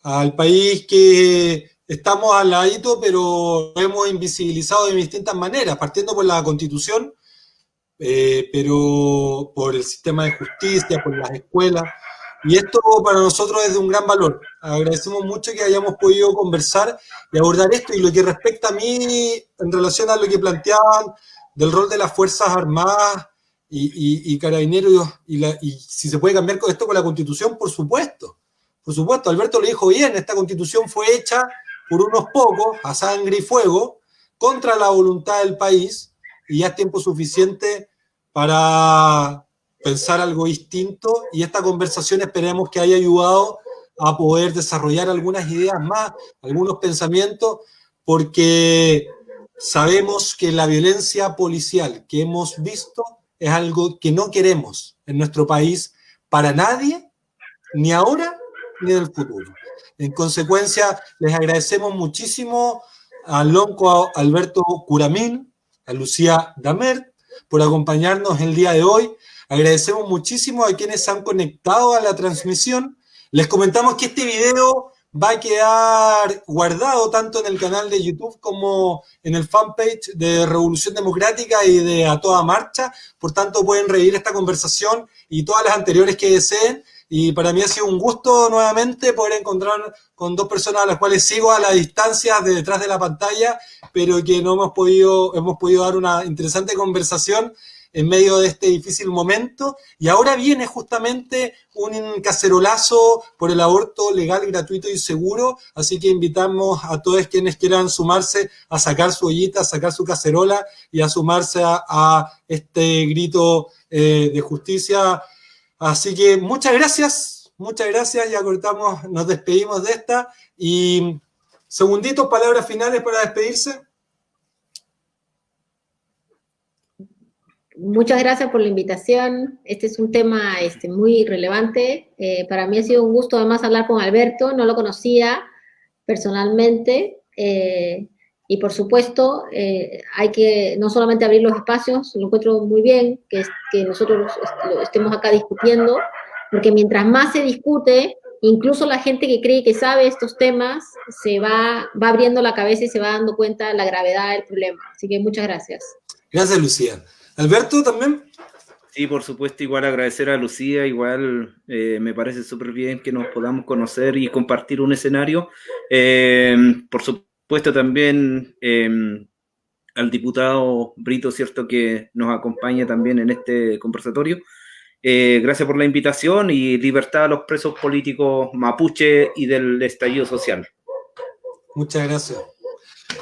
al país que estamos al ladito, pero lo hemos invisibilizado de distintas maneras, partiendo por la Constitución, pero por el sistema de justicia, por las escuelas. Y esto para nosotros es de un gran valor. Agradecemos mucho que hayamos podido conversar y abordar esto. Y lo que respecta a mí, en relación a lo que planteaban del rol de las Fuerzas Armadas y Carabineros, y si se puede cambiar esto con la Constitución, por supuesto. Por supuesto, Alberto lo dijo bien, esta Constitución fue hecha por unos pocos, a sangre y fuego, contra la voluntad del país, y ya es tiempo suficiente para pensar algo distinto, y esta conversación esperemos que haya ayudado a poder desarrollar algunas ideas más, algunos pensamientos, porque sabemos que la violencia policial que hemos visto es algo que no queremos en nuestro país para nadie, ni ahora ni en el futuro. En consecuencia, les agradecemos muchísimo al lonco Alberto Curamín, a Lucía Damer por acompañarnos el día de hoy. Agradecemos muchísimo a quienes se han conectado a la transmisión. Les comentamos que este video va a quedar guardado tanto en el canal de YouTube como en el fanpage de Revolución Democrática y de A Toda Marcha. Por tanto, pueden revivir esta conversación y todas las anteriores que deseen. Y para mí ha sido un gusto nuevamente poder encontrar con dos personas a las cuales sigo a la distancia de detrás de la pantalla, pero que no hemos podido dar una interesante conversación en medio de este difícil momento. Y ahora viene justamente un cacerolazo por el aborto legal, gratuito y seguro, así que invitamos a todos quienes quieran sumarse a sacar su ollita, a sacar su cacerola y a sumarse a este grito de justicia. Así que muchas gracias, ya cortamos, nos despedimos de esta. Y segunditos, palabras finales para despedirse. Muchas gracias por la invitación. Este es un tema muy relevante. Para mí ha sido un gusto además hablar con Alberto, no lo conocía personalmente. Y por supuesto, hay que no solamente abrir los espacios, lo encuentro muy bien que nosotros lo estemos acá discutiendo, porque mientras más se discute, incluso la gente que cree que sabe estos temas se va abriendo la cabeza y se va dando cuenta de la gravedad del problema. Así que muchas gracias. Gracias, Lucía. Alberto, ¿también? Sí, por supuesto, igual agradecer a Lucía, igual me parece súper bien que nos podamos conocer y compartir un escenario. Por supuesto también al diputado Brito, cierto, que nos acompaña también en este conversatorio. Gracias por la invitación y libertad a los presos políticos mapuche y del estallido social. Muchas gracias.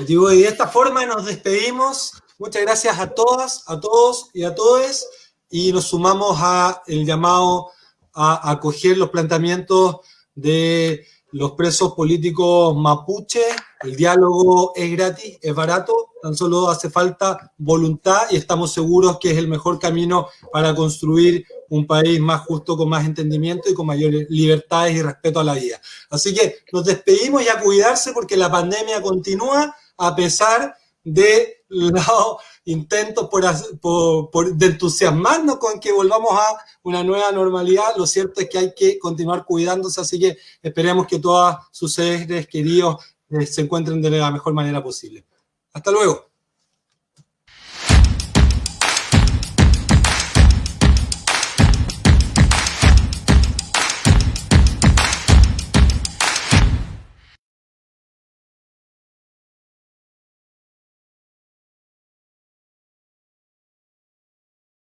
Y de esta forma nos despedimos. Muchas gracias a todas, a todos y a todes, y nos sumamos a el llamado a acoger los planteamientos de los presos políticos mapuche. El diálogo es gratis, es barato, tan solo hace falta voluntad y estamos seguros que es el mejor camino para construir un país más justo, con más entendimiento y con mayores libertades y respeto a la vida. Así que nos despedimos y a cuidarse porque la pandemia continúa a pesar de los intentos de entusiasmarnos con que volvamos a una nueva normalidad. Lo cierto es que hay que continuar cuidándose, así que esperemos que todos sus seres queridos se encuentren de la mejor manera posible. Hasta luego.